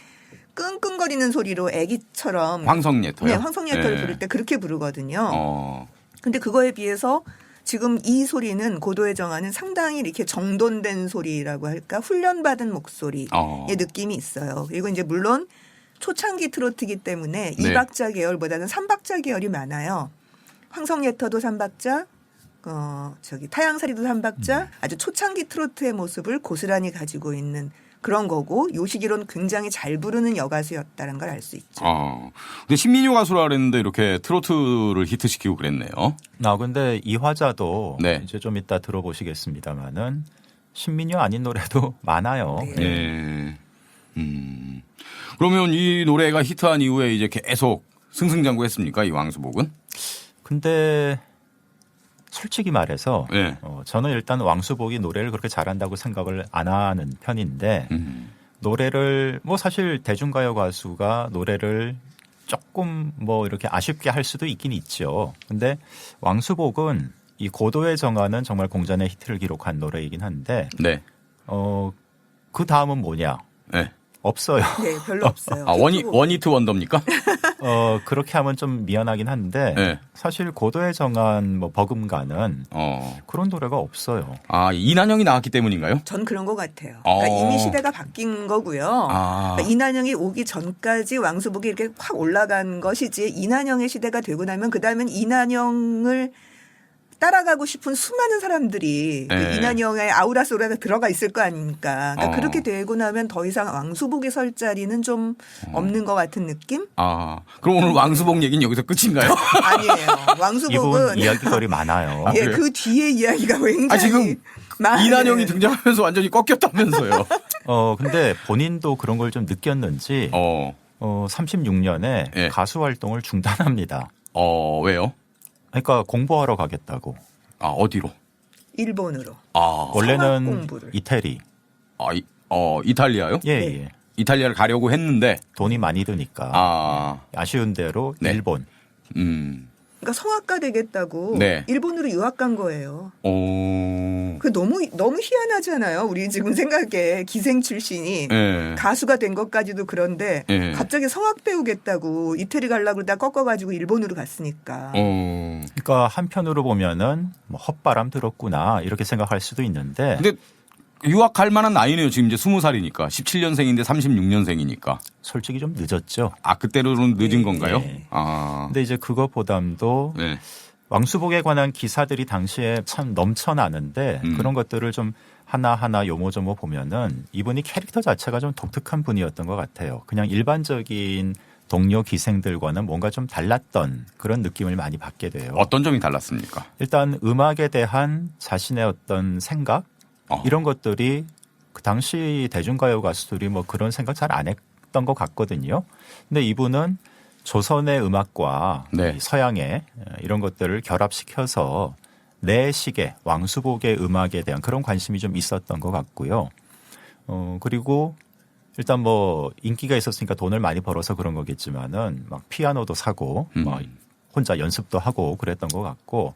끙끙거리는 소리로 애기처럼 황성예토요? 네, 황성예토를 네. 부를 때 그렇게 부르거든요. 근데 그거에 비해서 지금 이 소리는 고도의 정한은 상당히 이렇게 정돈된 소리라고 할까 훈련받은 목소리의 느낌이 있어요. 그리고 이제 물론 초창기 트로트이기 때문에 네. 2박자 계열보다는 3박자 계열이 많아요. 황성예터도 3박자, 타양사리도 3박자, 아주 초창기 트로트의 모습을 고스란히 가지고 있는 그런 거고 요시기로는 굉장히 잘 부르는 여가수였다는 걸 알 수 있죠. 근데 신민요 가수라 그랬는데 이렇게 트로트를 히트시키고 그랬네요. 근데 이화자도 네. 이제 좀 이따 들어보시겠습니다만은 신민요 아닌 노래도 많아요. 네. 그러면 이 노래가 히트한 이후에 이제 계속 승승장구했습니까? 이 왕수복은? 근데 솔직히 말해서 네. 저는 일단 왕수복이 노래를 그렇게 잘한다고 생각을 안 하는 편인데 노래를 뭐 사실 대중가요 가수가 노래를 조금 뭐 이렇게 아쉽게 할 수도 있긴 있죠. 근데 왕수복은 이 고도의 정한은 정말 공전의 히트를 기록한 노래이긴 한데 네. 그 다음은 뭐냐? 네. 없어요. 네, 별로 없어요. 원히트 원더입니까? 그렇게 하면 좀 미안하긴 한데 네. 사실 고도의 정한 뭐 버금가는 그런 노래가 없어요. 이난영이 나왔기 때문인가요? 전 그런 것 같아요. 그러니까 이미 시대가 바뀐 거고요. 그러니까 이난영이 오기 전까지 왕수복이 이렇게 확 올라간 것이지 이난영의 시대가 되고 나면 그다음엔 이난영을 따라가고 싶은 수많은 사람들이 그 네. 이난영의 아우라 속에 들어가 있을 거 아닙니까? 그러니까 그렇게 되고 나면 더 이상 왕수복이 설 자리는 좀 없는 것 같은 느낌? 아, 그럼 오늘 왕수복 얘기는 여기서 끝인가요? 아니에요. 이분 왕수복은 이야기거리 많아요. 예, 그래요? 그 뒤에 이야기가 굉장히 아, 지금 많은 이난영이 등장하면서 완전히 꺾였다면서요. 근데 본인도 그런 걸 좀 느꼈는지 36년에 예. 가수 활동을 중단합니다. 왜요? 그러니까 공부하러 가겠다고. 아, 어디로? 일본으로. 아, 원래는 성악 공부를. 이태리. 이탈리아요? 예, 네. 예. 이탈리아를 가려고 했는데, 돈이 많이 드니까 아, 아쉬운 대로 네. 일본. 그러니까 성악가 되겠다고 네. 일본으로 유학 간 거예요. 오, 그 너무 희한하잖아요. 우리 지금 생각에 기생 출신이 예. 가수가 된 것까지도 그런데 예. 갑자기 성악 배우겠다고 이태리 가려고 그러다 꺾어가지고 일본으로 갔으니까. 그러니까 한편으로 보면은 뭐 헛바람 들었구나 이렇게 생각할 수도 있는데 근데 유학 갈 만한 나이네요. 지금 이제 20살이니까. 17년생인데 36년생이니까. 솔직히 좀 늦었죠. 아, 그때로는 늦은 건가요? 네. 아, 근데 이제 그것보담도 네. 왕수복에 관한 기사들이 당시에 참 넘쳐나는데 그런 것들을 좀 하나하나 요모조모 보면은 이분이 캐릭터 자체가 좀 독특한 분이었던 것 같아요. 그냥 일반적인 동료 기생들과는 뭔가 좀 달랐던 그런 느낌을 많이 받게 돼요. 어떤 점이 달랐습니까? 일단 음악에 대한 자신의 어떤 생각 이런 것들이 그 당시 대중가요 가수들이 뭐 그런 생각 잘 안 했던 것 같거든요. 근데 이분은 조선의 음악과 네. 이 서양의 이런 것들을 결합시켜서 내식의 왕수복의 음악에 대한 그런 관심이 좀 있었던 것 같고요. 그리고 일단 뭐 인기가 있었으니까 돈을 많이 벌어서 그런 거겠지만은 막 피아노도 사고 막 혼자 연습도 하고 그랬던 것 같고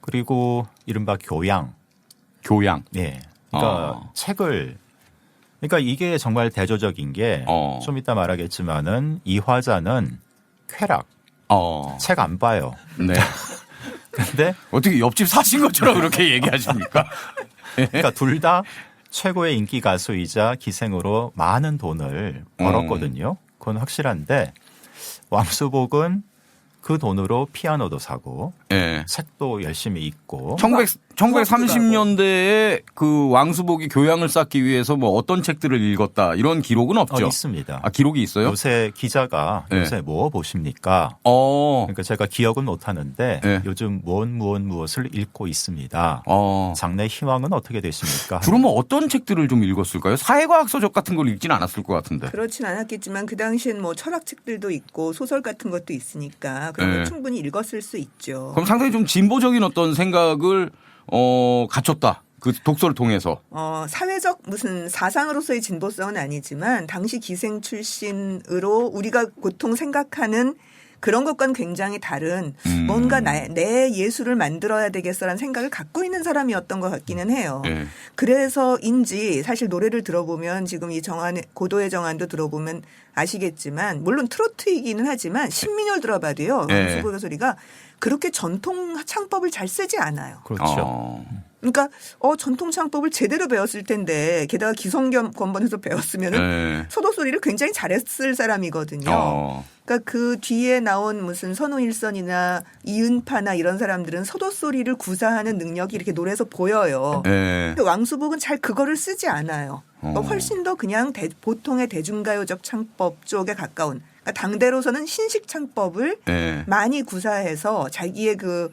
그리고 이른바 교양. 예. 그러니까 책을 그러니까 이게 정말 대조적인 게 좀 이따 말하겠지만은 이 화자는 쾌락. 책 안 봐요. 네. 근데 어떻게 옆집 사신 것처럼 그렇게 얘기하십니까? 그러니까 둘 다 최고의 인기 가수이자 기생으로 많은 돈을 벌었거든요. 그건 확실한데 왕수복은 그 돈으로 피아노도 사고 네. 책도 열심히 읽고 1930년대에 그 왕수복이 교양을 쌓기 위해서 뭐 어떤 책들을 읽었다 이런 기록은 없죠? 있습니다. 아, 기록이 있어요? 요새 기자가 네. 요새 뭐 보십니까? 그러니까 제가 기억은 못하는데 네. 요즘 무엇을 읽고 있습니다. 장래 희망은 어떻게 되십니까? 주로 뭐 어떤 책들을 좀 읽었을까요? 사회과학 서적 같은 걸 읽진 않았을 것 같은데. 그렇진 않았겠지만 그 당시엔 뭐 철학책들도 있고 소설 같은 것도 있으니까 그런 걸 네. 충분히 읽었을 수 있죠. 그럼 상당히 좀 진보적인 어떤 생각을 갖췄다. 그 독서를 통해서. 사회적 무슨 사상으로서의 진보성은 아니지만 당시 기생 출신으로 우리가 보통 생각하는 그런 것과는 굉장히 다른 뭔가 내 예술을 만들어야 되겠어라는 생각을 갖고 있는 사람이었던 것 같기는 해요. 네. 그래서인지 사실 노래를 들어보면 지금 이 고도의 정안도 들어보면 아시겠지만 물론 트로트이기는 하지만 신민요를 들어봐도요. 네. 왕수복의 소리가 그렇게 전통 창법을 잘 쓰지 않아요. 그렇죠. 그러니까 전통 창법을 제대로 배웠을 텐데 게다가 기성권번에서 배웠으면은 네. 소도 소리를 굉장히 잘했을 사람이거든요. 그러니까 그 뒤에 나온 무슨 선우일선이나 이은파나 이런 사람들은 소도 소리를 구사하는 능력이 이렇게 노래에서 보여요. 네. 근데 왕수복은 잘 그거를 쓰지 않아요. 그러니까 훨씬 더 그냥 보통의 대중가요적 창법 쪽에 가까운. 그러니까 당대로서는 신식 창법을 네. 많이 구사해서 자기의 그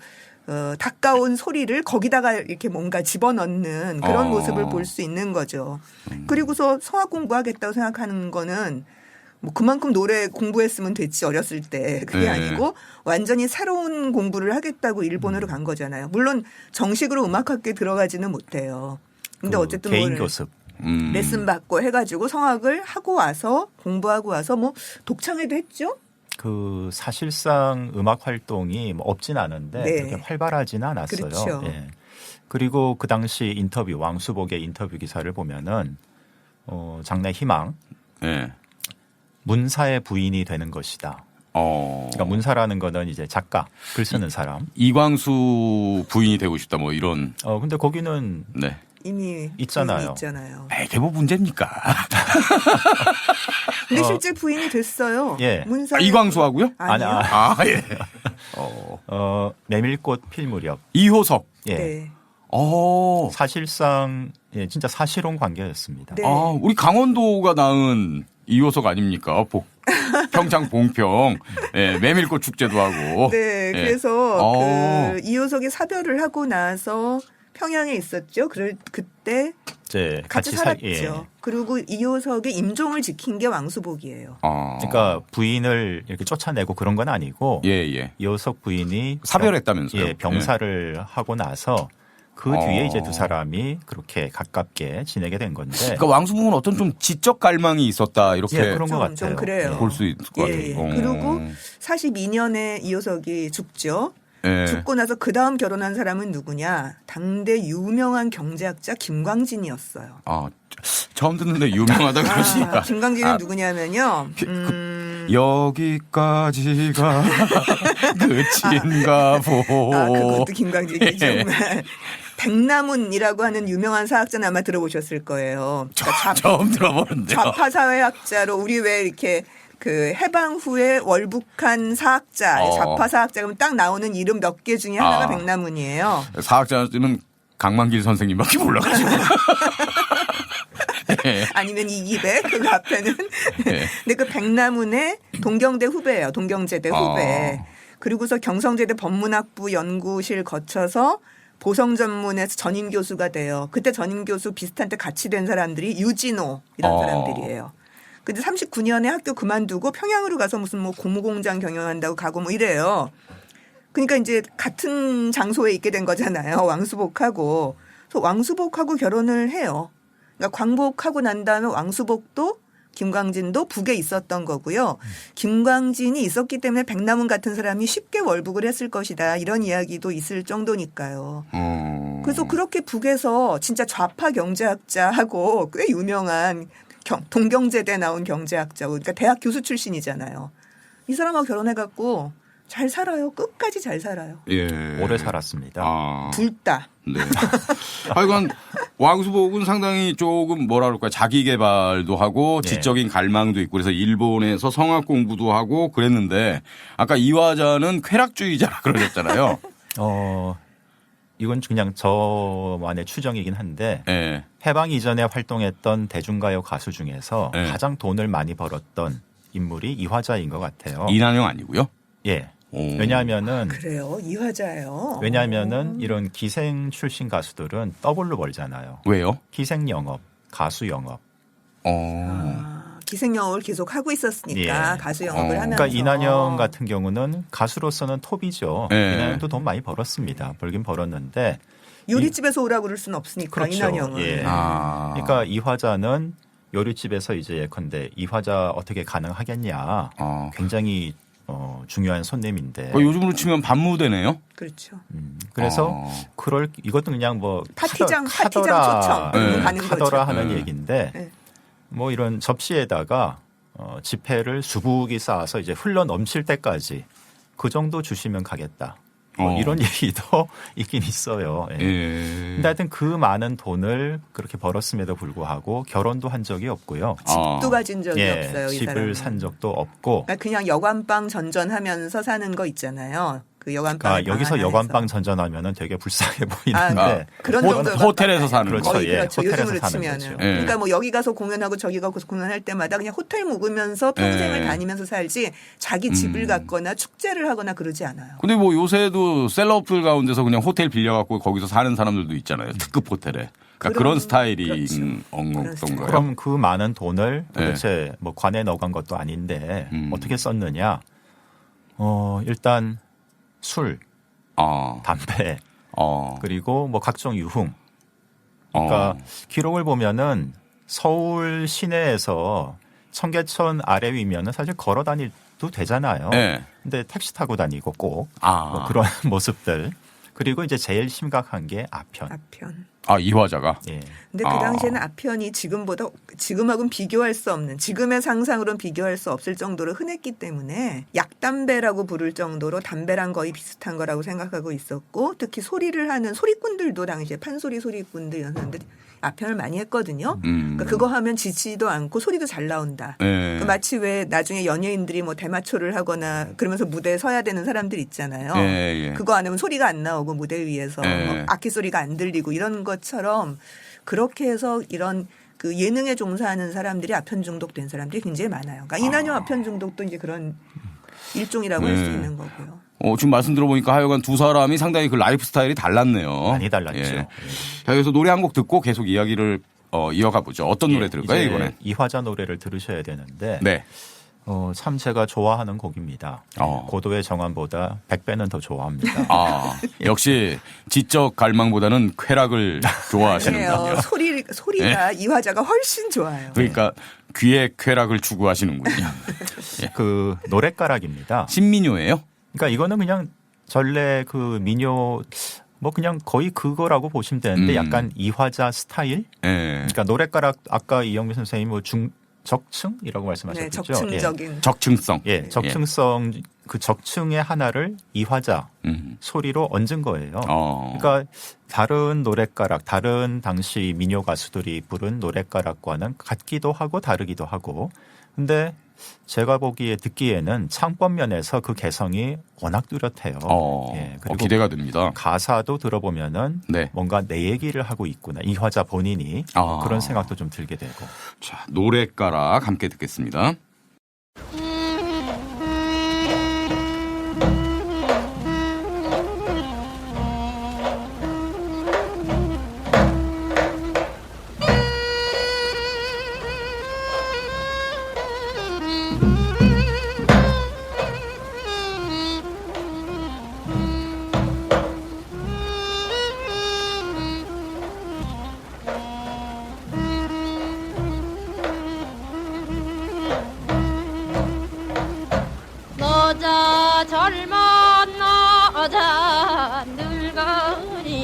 가까운 소리를 거기다가 이렇게 뭔가 집어넣는 그런 모습을 볼 수 있는 거죠. 그리고서 성악 공부하겠다고 생각하는 거는 뭐 그만큼 노래 공부했으면 됐지 어렸을 때 그게 네. 아니고 완전히 새로운 공부를 하겠다고 일본으로 간 거잖아요. 물론 정식으로 음악학교에 들어가지는 못해요. 근데 그 어쨌든 개인 뭘 교습. 레슨 받고 해가지고 성악을 하고 와서 공부하고 와서 뭐 독창회도 했죠. 그 사실상 음악 활동이 뭐 없진 않은데 네. 그렇게 활발하지는 않았어요. 그렇죠. 예. 그리고 그 당시 인터뷰 왕수복의 인터뷰 기사를 보면은 장래 희망 네. 문사의 부인이 되는 것이다. 그러니까 문사라는 거는 이제 작가, 글 쓰는 사람. 이광수 부인이 되고 싶다 뭐 이런. 근데 거기는 네. 이미 있잖아요. 부인이 있잖아요. 그게 뭐 문제입니까? 근데 실제 부인이 됐어요. 예. 문사 이광수하고요? 아니요. 아, 예. 메밀꽃 필 무렵. 이호섭. 예. 네. 사실상 예, 진짜 사실혼 관계였습니다. 네. 우리 강원도가 낳은 이호석 아닙니까? 평창 봉평 예, 메밀꽃 축제도 하고. 네, 예. 그래서 그 이호석이 사별을 하고 나서 평양에 있었죠. 그때 이제 같이 살았죠. 그리고 이호석의 임종을 지킨 게 왕수복이에요. 그러니까 부인을 이렇게 쫓아내고 그런 건 아니고 예. 이호석 부인이 사별했다면서요? 예, 병사를 하고 나서 그 뒤에 이제 두 사람이 그렇게 가깝게 지내게 된 건데. 그러니까 왕수복은 어떤 좀 지적 갈망이 있었다 이렇게 예, 그런 것 같아요. 좀 그래요. 볼 수 있을 것 예, 같아요. 그리고 42년에 이호석이 죽죠. 예. 죽고 나서 그 다음 결혼한 사람은 누구냐? 당대 유명한 경제학자 김광진이었어요. 처음 듣는데 유명하다 그러시니까. 김광진은 누구냐면요. 여기까지가 끝인가 보. 그것도 김광진이 예. 정말. 백남훈이라고 하는 유명한 사학자는 아마 들어보셨을 거예요. 그러니까 처음 들어보는데요. 좌파 사회학자로 우리 왜 이렇게 그 해방 후에 월북한 사학자, 좌파 사학자 그러면 딱 나오는 이름 몇 개 중에 하나가 백남훈이에요. 사학자는 강만길 선생님밖에 몰라가지고. 예. 아니면 이기배 그 앞에는. 예. 근데 그 백남훈의 동경대 후배예요. 동경제대 후배. 그리고서 경성제대 법문학부 연구실 거쳐서 보성 전문에서 전임 교수가 돼요. 그때 전임 교수 비슷한 때 같이 된 사람들이 유진호 이런 사람들이에요. 근데 39년에 학교 그만두고 평양으로 가서 무슨 뭐 고무공장 경영한다고 가고 뭐 이래요. 그러니까 이제 같은 장소에 있게 된 거잖아요. 왕수복하고. 그래서 왕수복하고 결혼을 해요. 그러니까 광복하고 난 다음에 왕수복도 김광진도 북에 있었던 거고요. 김광진이 있었기 때문에 백남훈 같은 사람이 쉽게 월북을 했을 것이다. 이런 이야기도 있을 정도니까요. 그래서 그렇게 북에서 진짜 좌파 경제학자하고 꽤 유명한 동경제대 나온 경제학자고 그러니까 대학 교수 출신이잖아요. 이 사람하고 결혼해갖고 잘 살아요. 끝까지 잘 살아요. 예. 오래 살았습니다. 둘 다. 네. 하여간 왕수복은 상당히 조금 뭐라 그럴까요. 자기 개발도 하고 지적인 갈망도 있고 그래서 일본에서 성악 공부도 하고 그랬는데 아까 이화자는 쾌락주의자라 그러셨잖아요. 이건 그냥 저만의 추정이긴 한데 예. 해방 이전에 활동했던 대중가요 가수 중에서 네. 가장 돈을 많이 벌었던 인물이 이화자인 것 같아요. 이난영 아니고요? 예. 오. 왜냐하면은 그래요. 이화자예요. 이런 기생 출신 가수들은 더블로 벌잖아요. 왜요? 기생 영업, 가수 영업. 기생 영업을 계속 하고 있었으니까 예. 가수 영업을 하면서. 그러니까 이난영 같은 경우는 가수로서는 톱이죠. 예. 이난영도 돈 많이 벌었습니다. 벌긴 벌었는데 요리집에서 오라고 그럴 수는 없으니까 그렇죠. 이난영은. 예. 그러니까 이화자는 요리집에서 이제 예컨대 이화자 어떻게 가능하겠냐. 굉장히 중요한 손님인데. 요즘으로 치면 밤무대네요. 그렇죠. 그래서 이것도 그냥 뭐 파티장 카더라 초청 가는 카더라 거죠. 하는 얘기인데 네. 뭐 이런 접시에다가 지폐를 수북이 쌓아서 이제 흘러 넘칠 때까지 그 정도 주시면 가겠다. 뭐 이런 얘기도 있긴 있어요. 예. 근데 하여튼 그 많은 돈을 그렇게 벌었음에도 불구하고 결혼도 한 적이 없고요. 집도 가진 적이 없어요. 이 집을 사람은. 산 적도 없고. 그러니까 그냥 여관방 전전하면서 사는 거 있잖아요. 그 여관방. 여기서 여관방 전전하면은 되게 불쌍해 보이는데 그런 정도 호텔에서 사는 그렇죠. 거의 예, 그렇죠. 호텔에서 요즘으로 사는 치면은. 거죠. 그러니까 뭐 여기 가서 공연하고 저기 가서 공연할 때마다 그냥 호텔 묵으면서 평생을 다니면서 살지 자기 집을 갖거나 축제를 하거나 그러지 않아요. 근데 뭐 요새도 셀럽들 가운데서 그냥 호텔 빌려갖고 거기서 사는 사람들도 있잖아요. 특급 호텔에. 그러니까 그런 스타일이 그렇죠. 엉엉던 거예요. 그럼 그 많은 돈을 도대체 뭐 관에 넣어간 것도 아닌데 어떻게 썼느냐? 일단 술, 담배, 그리고 뭐 각종 유흥. 그러니까 기록을 보면은 서울 시내에서 청계천 아래 위면은 사실 걸어 다니도 되잖아요. 네. 근데 택시 타고 다니고 꼭 뭐 그런 모습들. 그리고 이제 제일 심각한 게 아편. 이화자가. 예. 근데 그 당시에는 아편이 지금하고는 비교할 수 없는 지금의 상상으로는 비교할 수 없을 정도로 흔했기 때문에 약담배라고 부를 정도로 담배랑 거의 비슷한 거라고 생각하고 있었고 특히 소리를 하는 소리꾼들도 당시에 판소리 소리꾼들이었는데 아편을 많이 했거든요. 그러니까 그거 하면 지치지도 않고 소리도 잘 나온다. 네. 그 마치 왜 나중에 연예인들이 뭐 대마초를 하거나 그러면서 무대에 서야 되는 사람들 있잖아요. 예. 그거 안 하면 소리가 안 나오고 무대 위에서 예. 뭐 악기 소리가 안 들리고 이런 것처럼 그렇게 해서 이런 그 예능에 종사하는 사람들이 아편 중독된 사람들이 굉장히 많아요. 그러니까 이난영 아편 중독도 이제 그런 일종이라고 할 수 네. 있는 거고요. 지금 말씀 들어보니까 하여간 두 사람이 상당히 그 라이프 스타일이 달랐네요. 많이 달랐죠. 예. 예. 자, 그래서 노래 한 곡 듣고 계속 이야기를 이어가 보죠. 어떤 노래 들을까요, 이제 이번엔? 이화자 노래를 들으셔야 되는데 네. 참 제가 좋아하는 곡입니다. 고도의 정환보다 100배는 더 좋아합니다. 역시 지적 갈망보다는 쾌락을 좋아하시는군요. 아니에요. 소리가 이화자가 훨씬 좋아요. 그러니까 귀에 쾌락을 추구하시는군요. 그 노랫가락입니다. 신민요예요? 그러니까 이거는 그냥 전래 그 민요 뭐 그냥 거의 그거라고 보시면 되는데 약간 이화자 스타일? 예. 그러니까 노랫가락 아까 이영미 선생님 뭐 적층이라고 말씀하셨죠. 네, 적층적인. 적층성. 예, 적층성 그 적층의 하나를 이화자 소리로 얹은 거예요. 그러니까 다른 노랫가락, 다른 당시 민요 가수들이 부른 노랫가락과는 같기도 하고 다르기도 하고. 근데 제가 듣기에는 창법 면에서 그 개성이 워낙 뚜렷해요. 예, 그리고 기대가 됩니다. 가사도 들어보면은 네. 뭔가 내 얘기를 하고 있구나. 이화자 본인이 그런 생각도 좀 들게 되고. 자, 노랫가락 함께 듣겠습니다. 너자 젊은 너자 늙어지면은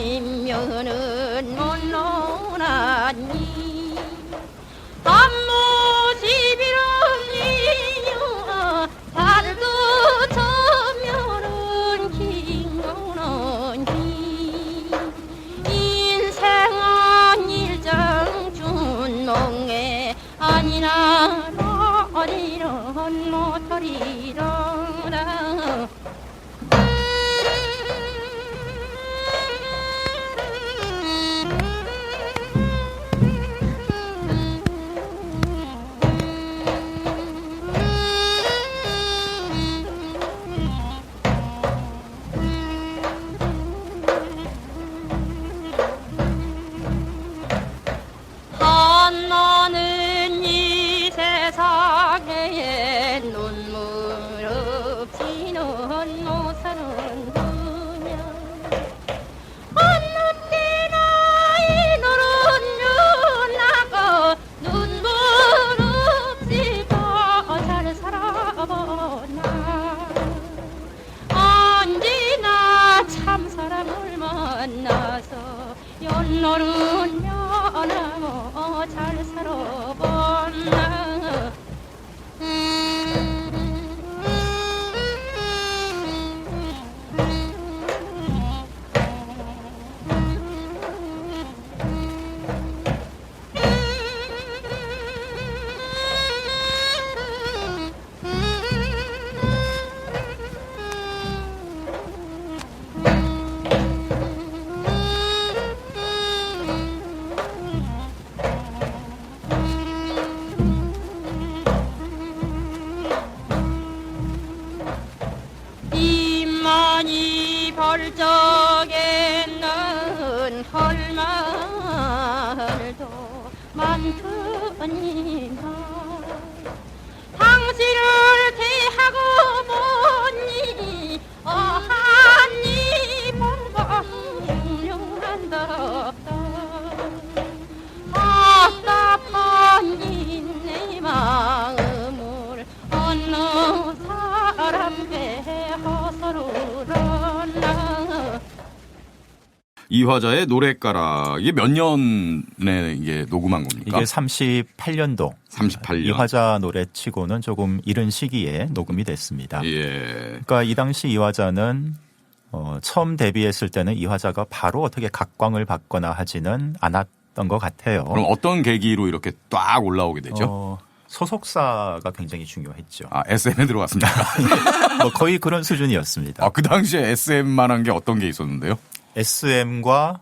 못 노나니 안무 시비름이여 발도 쳐면은 긴거는 긴 인생은 일정 준몽에 아니나 어리런 못하리라 한나는 이 세상에 눈물 없이는 못 사는 그냥 어느 때나 이 노릇 나가 눈물 없이 잘 살아보나 언제나 참 사람을 만나서 연노릇 면하고 잘 살아보나 입만이 벌쩍에는 할 말도 많더니만 당신을 대하고 보니 어한이 번방 흉흉한답다 답답한 내 마음을 어느 사람께 허서루었나 이화자의 노랫가락. 이게 몇 년에 이게 녹음한 겁니까? 이게 38년도 38년. 이화자 노래치고는 조금 이른 시기에 녹음이 됐습니다. 예. 그러니까 이 당시 이화자는 처음 데뷔했을 때는 이화자가 바로 어떻게 각광을 받거나 하지는 있었던 것 같아요. 그럼 어떤 계기로 이렇게 딱 올라오게 되죠? 소속사가 굉장히 중요했죠. 아, SM에 들어갔습니다. 뭐 거의 그런 수준이었습니다. 아, 그 당시에 SM만한 게 어떤 게 있었는데요? SM과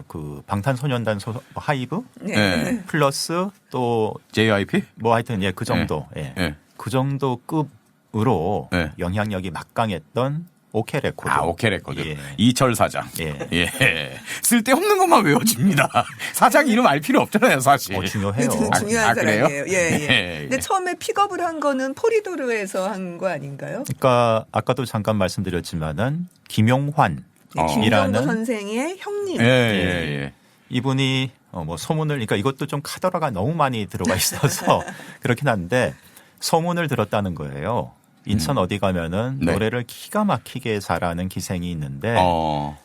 그 방탄소년단 하이브 네. 플러스 또 JYP? 뭐 하여튼 그 정도. 예. 네. 그 정도 급으로 네. 영향력이 막강했던 오케 레코드. 아, 오케 레코드. 예. 이철 사장. 예. 예. 쓸데없는 것만 외워집니다. 사장 이름 알 필요 없잖아요, 사실. 중요해요. 중요한 그래요? 사람이에요. 예, 예. 예, 근데 예. 처음에 픽업을 한 거는 포리도르에서 한 거 아닌가요? 그러니까 아까도 잠깐 말씀드렸지만은 김용환 네, 김정도 이라는 선생의 형님. 예, 예, 예. 이분이 뭐 소문을 그러니까 이것도 좀 카더라가 너무 많이 들어가 있어서 그렇긴 한데 소문을 들었다는 거예요. 인천 어디 가면은 네. 노래를 기가 막히게 잘하는 기생이 있는데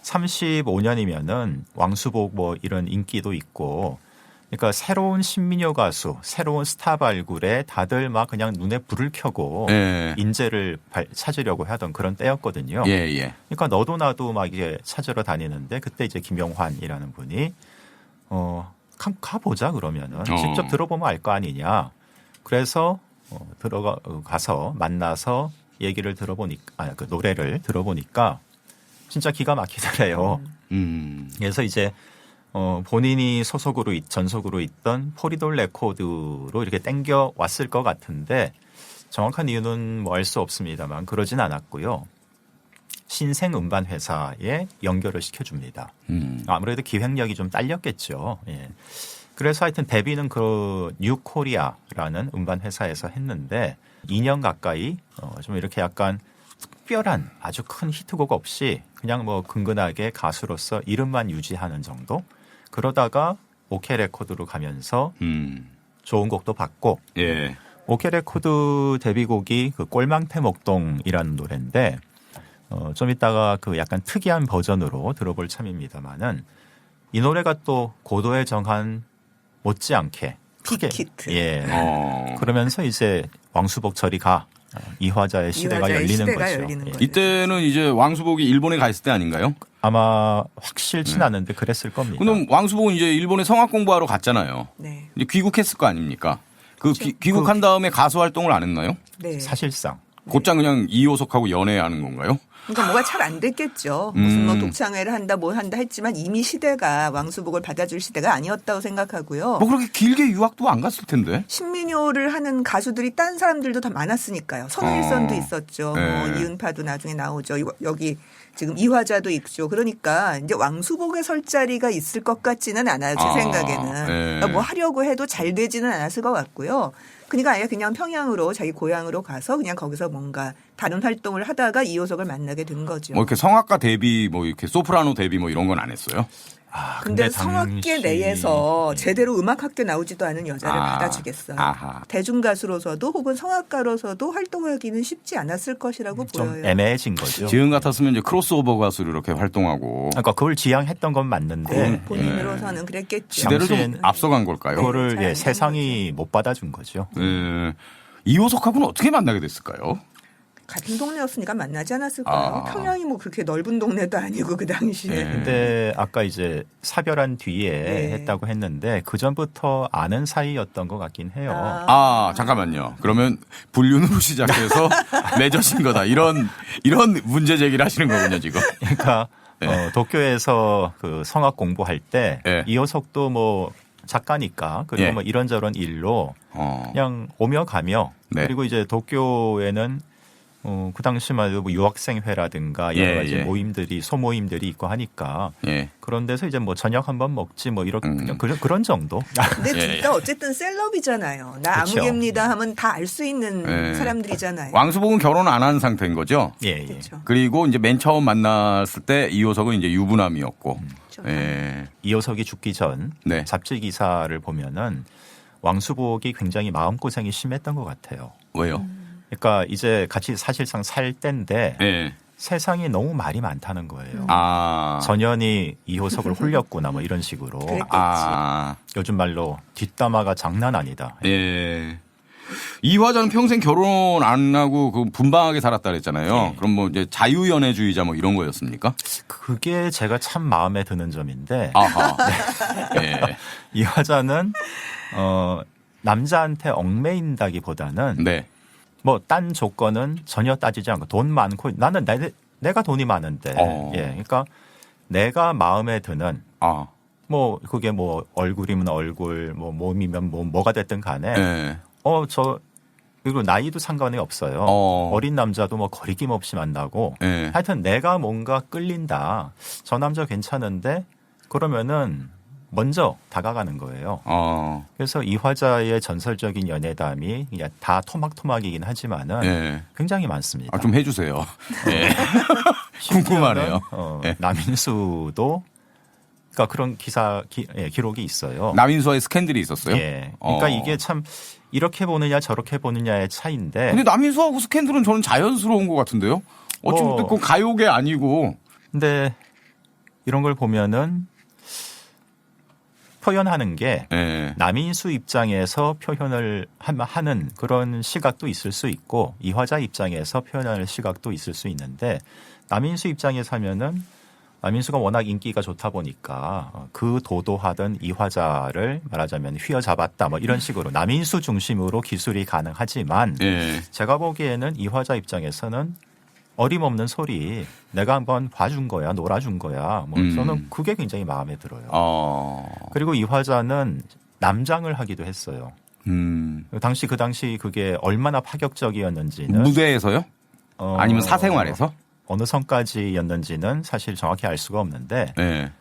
35년이면은 왕수복 뭐 이런 인기도 있고 그러니까 새로운 신민요 가수, 새로운 스타 발굴에 다들 막 그냥 눈에 불을 켜고 예. 인재를 찾으려고 하던 그런 때였거든요. 예, 예. 그러니까 너도 나도 막 이게 찾으러 다니는데 그때 이제 김용환이라는 분이 가보자 그러면은 직접 들어보면 알 거 아니냐. 그래서 가서 만나서 얘기를 들어보니까 그 노래를 들어보니까 진짜 기가 막히더래요. 그래서 이제 본인이 전속으로 있던 포리돌 레코드로 이렇게 땡겨 왔을 것 같은데 정확한 이유는 뭐 알 수 없습니다만 그러진 않았고요. 신생 음반 회사에 연결을 시켜줍니다. 아무래도 기획력이 좀 딸렸겠죠. 예. 그래서 하여튼 데뷔는 그 뉴코리아라는 음반 회사에서 했는데 2년 가까이 좀 이렇게 약간 특별한 아주 큰 히트곡 없이 그냥 뭐 근근하게 가수로서 이름만 유지하는 정도. 그러다가 오케 레코드로 가면서 좋은 곡도 받고 예. 오케 레코드 데뷔곡이 그 꼴망태 목동이라는 노래인데 좀 이따가 그 약간 특이한 버전으로 들어볼 참입니다만은 이 노래가 또 고도의 정한 못지않게 크게 빅히트. 예. 어. 그러면서 이제 왕수복 저리 가 이화자의 시대가 이화자의 열리는 시대가 거죠. 열리는 예. 거죠. 이때는 이제 왕수복이 일본에 가 있을 때 아닌가요? 아마 확실치 않은데 그랬을 겁니다. 그럼 왕수복은 이제 일본에 성악 공부하러 갔잖아요. 네. 이제 귀국했을 거 아닙니까? 그 그렇죠. 귀국한 다음에 가수 활동을 안 했나요? 네. 사실상 곧장 그냥 이호석하고 연애하는 건가요? 그러니까 뭐가 잘 안 됐겠죠. 무슨 뭐 독창회를 한다 뭐 한다 했지만 이미 시대가 왕수복을 받아줄 시대가 아니었다고 생각하고요. 뭐 그렇게 길게 유학도 안 갔을 텐데. 신민요를 하는 가수들이 딴 사람들도 다 많았으니까요. 선일선도 있었죠. 네. 뭐 이은파도 나중에 나오죠. 여기 지금 이화자도 있죠. 그러니까 이제 왕수복에 설 자리가 있을 것 같지는 않아요. 제 생각에는. 네. 그러니까 뭐 하려고 해도 잘 되지는 않았을 것 같고요. 그러니까 아예 그냥 평양으로 자기 고향으로 가서 그냥 거기서 뭔가 다른 활동을 하다가 이호석을 만나게 된 거죠. 뭐 이렇게 성악가 데뷔 뭐 이렇게 소프라노 데뷔 뭐 이런 건 안 했어요? 근데 성악계 내에서 제대로 음악학교 나오지도 않은 여자를 받아주겠어요. 아하. 대중가수로서도 혹은 성악가로서도 활동하기는 쉽지 않았을 것이라고 좀 보여요. 애매해진 거죠. 지금 같았으면 이제 크로스오버 가수로 이렇게 활동하고 그러니까 그걸 지향했던 건 맞는데 본인으로서는 그랬겠죠. 시대를 좀 당시엔 앞서간 걸까요? 그거를 잘안 된 세상이 못 받아준 거죠. 이호석하고는 어떻게 만나게 됐을까요? 같은 동네였으니까 만나지 않았을까요? 아. 평양이 뭐 그렇게 넓은 동네도 아니고 그 당시에. 네. 근데 아까 이제 사별한 뒤에 네. 했다고 했는데 그 전부터 아는 사이였던 것 같긴 해요. 잠깐만요. 그러면 불륜으로 시작해서 맺어진 거다. 이런 문제 제기를 하시는 거군요, 지금. 그러니까 도쿄에서 그 성악 공부할 때 네. 이호석도 뭐 작가니까 그리고 예. 뭐 이런저런 일로 그냥 오며 가며 네. 그리고 이제 도쿄에는 그 당시만 해도 뭐 유학생회라든가 여러 예, 가지 예. 모임들이 소모임들이 있고 하니까 예. 그런 데서 이제 뭐 저녁 한번 먹지 뭐 이런 그냥 그런 정도. 근데 예, 둘 다 어쨌든 셀럽이잖아요. 나 그렇죠. 아무개입니다 하면 다 알 수 있는 예. 사람들이잖아요. 왕수복은 결혼 안 한 상태인 거죠? 예, 예. 그렇죠. 그리고 이제 맨 처음 만났을 때 이호석은 이제 유부남이었고. 그렇죠. 예. 이호석이 죽기 전 네. 잡지 기사를 보면은 왕수복이 굉장히 마음고생이 심했던 것 같아요. 왜요? 그러니까 이제 같이 사실상 살 때인데 예. 세상이 너무 말이 많다는 거예요. 아. 전현이 이호석을 홀렸구나 뭐 이런 식으로 그랬겠지. 아. 요즘 말로 뒷담화가 장난 아니다. 예. 이화자는 평생 결혼 안 하고 그 분방하게 살았다 그랬잖아요. 네. 그럼 뭐 이제 자유연애주의자 뭐 이런 거였습니까? 그게 제가 참 마음에 드는 점인데 아하. 네. 이화자는 남자한테 얽매인다기보다는 네. 뭐 딴 조건은 전혀 따지지 않고 돈 많고 나는 내가 돈이 많은데 예, 그러니까 내가 마음에 드는 아. 뭐 그게 뭐 얼굴이면 얼굴 뭐 몸이면 뭐가 됐든 간에 네. 그리고 나이도 상관이 없어요. 어린 남자도 뭐 거리낌 없이 만나고 네. 하여튼 내가 뭔가 끌린다. 저 남자 괜찮은데 그러면은 먼저 다가가는 거예요. 그래서 이화자의 전설적인 연애담이 그냥 다 토막토막이긴 하지만은 네. 굉장히 많습니다. 아, 좀 해주세요. 네. 궁금하네요. 네. 남인수도 그러니까 그런 기록이 있어요. 남인수와의 스캔들이 있었어요? 예. 그러니까 이게 참 이렇게 보느냐 저렇게 보느냐의 차이인데. 근데 남인수하고 스캔들은 저는 자연스러운 것 같은데요? 어찌됐든 그건 가요계 아니고. 근데 이런 걸 보면은 표현하는 게 네. 남인수 입장에서 표현을 하는 그런 시각도 있을 수 있고 이화자 입장에서 표현하는 시각도 있을 수 있는데 남인수 입장에서 하면은 남인수가 워낙 인기가 좋다 보니까 그 도도하던 이화자를 말하자면 휘어잡았다 뭐 이런 식으로 남인수 중심으로 기술이 가능하지만 네. 제가 보기에는 이화자 입장에서는 어림없는 소리 내가 한번 봐준 거야 놀아준 거야 뭐 저는 그게 굉장히 마음에 들어요. 그리고 이화자는 남장을 하기도 했어요. 그 당시 그게 얼마나 파격적이었는지는 무대에서요? 아니면 사생활에서? 어느 선까지였는지는 사실 정확히 알 수가 없는데 네.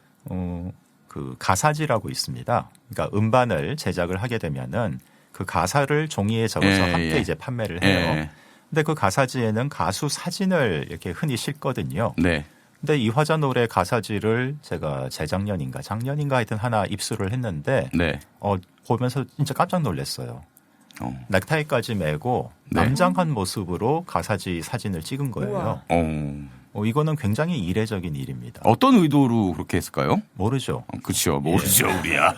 그 가사지라고 있습니다. 그러니까 음반을 제작을 하게 되면은 그 가사를 종이에 적어서 함께 이제 판매를 해요. 근데 그 가사지에는 가수 사진을 이렇게 흔히 싣거든요. 네. 근데 이화자 노래 가사지를 제가 작년인가 하여튼 하나 입수를 했는데 네. 보면서 진짜 깜짝 놀랐어요. 넥타이까지 메고 네. 남장한 모습으로 가사지 사진을 찍은 거예요. 이거는 굉장히 이례적인 일입니다. 어떤 의도로 그렇게 했을까요? 모르죠. 그렇죠. 모르죠, 우리야.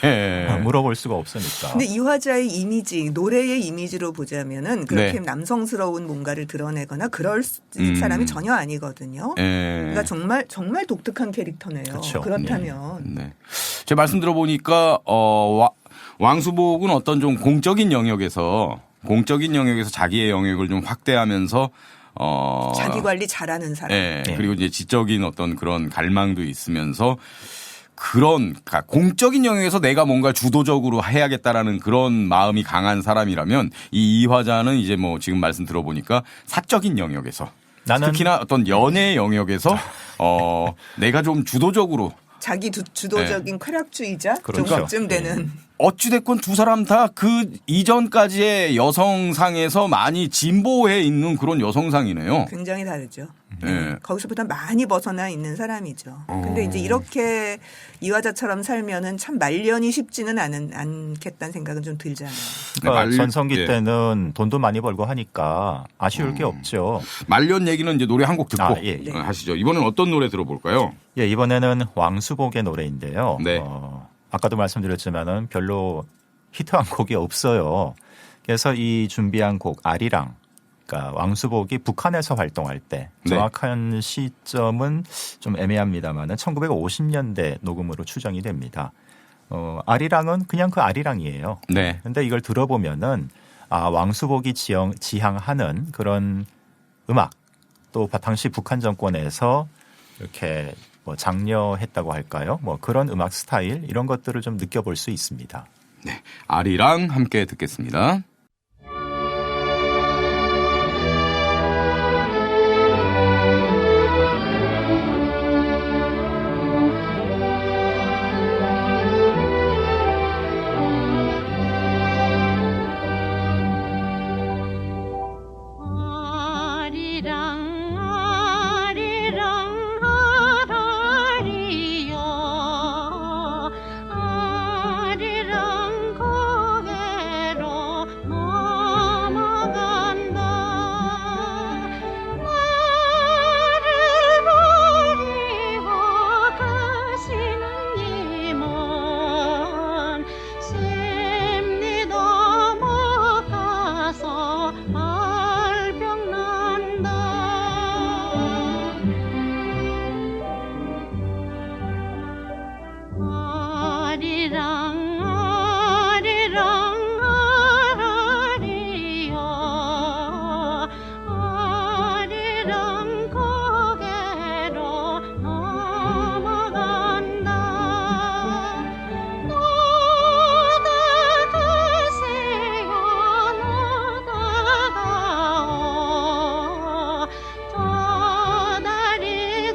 예. 물어볼 수가 없으니까. 근데 이화자의 이미지, 노래의 이미지로 보자면은 그렇게 네. 남성스러운 뭔가를 드러내거나 그럴 사람이 전혀 아니거든요. 그러니까 정말 독특한 캐릭터네요. 그렇죠. 그렇다면. 네. 제 말씀 들어보니까 왕수복은 어떤 좀 공적인 영역에서 자기의 영역을 좀 확대하면서 자기 관리 잘하는 사람. 네. 그리고 이제 지적인 어떤 그런 갈망도 있으면서 그러니까 공적인 영역에서 내가 뭔가 주도적으로 해야겠다라는 그런 마음이 강한 사람이라면 이 이화자는 이제 뭐 지금 말씀 들어보니까 사적인 영역에서 특히나 어떤 연애 영역에서 내가 좀 주도적으로 자기 주도적인 쾌락주의자 그렇죠. 정도쯤 되는. 어찌됐건 두 사람 다 그 이전까지의 여성상에서 많이 진보해 있는 그런 여성상이네요. 굉장히 다르죠. 네. 거기서보다 많이 벗어나 있는 사람이죠. 근데 이제 이렇게 이화자처럼 살면은 참 말년이 쉽지는 않겠다는 생각은 좀 들잖아요. 그러니까 전성기 때는 돈도 많이 벌고 하니까 아쉬울 게 없죠. 말년 얘기는 이제 노래 한 곡 듣고 네. 하시죠. 이번엔 어떤 노래 들어볼까요? 예, 이번에는 왕수복의 노래인데요. 네. 아까도 말씀드렸지만은 별로 히트한 곡이 없어요. 그래서 이 준비한 곡 아리랑, 그러니까 왕수복이 북한에서 활동할 때 정확한 시점은 좀 애매합니다만은 1950년대 녹음으로 추정이 됩니다. 아리랑은 그냥 그 아리랑이에요. 네. 근데 이걸 들어보면은 왕수복이 지향하는 그런 음악 또 당시 북한 정권에서 이렇게 뭐 장려했다고 할까요? 뭐 그런 음악 스타일 이런 것들을 좀 느껴볼 수 있습니다. 네. 아리랑 함께 듣겠습니다. 아리랑 고개로 알병난다 아리랑 아리랑 아리요 아리랑 고개로 넘어간다 너다 가세요 너다 가오 저 다리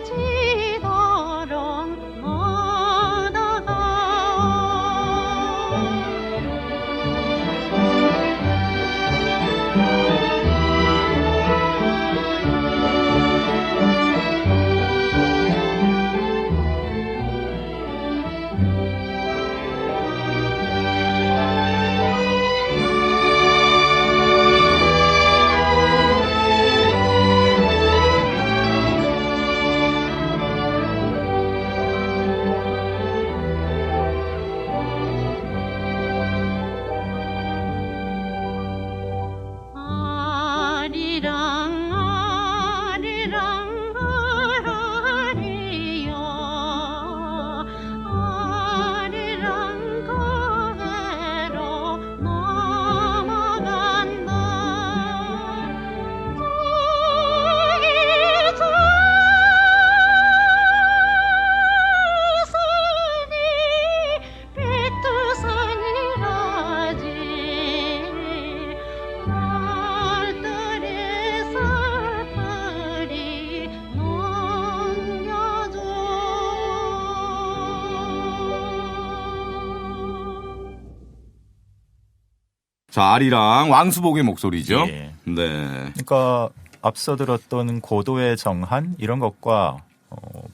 지도록 너다 아리랑 아리랑 아리요 아리랑 고개로 넘어간다 저기 백두산이라지 알뜰히 살뜰히 넘겨줘 자, 아리랑 왕수복의 목소리죠. 예. 네. 그러니까 앞서 들었던 고도의 정한 이런 것과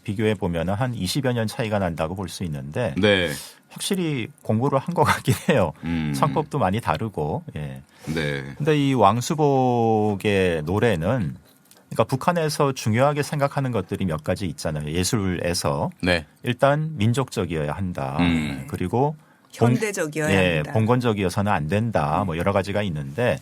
비교해 보면 한 20여 년 차이가 난다고 볼 수 있는데 네. 확실히 공부를 한 것 같긴 해요. 창법도 많이 다르고. 예. 네. 근데 이 왕수복의 노래는 그러니까 북한에서 중요하게 생각하는 것들이 몇 가지 있잖아요. 예술에서 네. 일단 민족적이어야 한다. 그리고 현대적이어야 한다. 봉건적이어서는 안 된다. 뭐 여러 가지가 있는데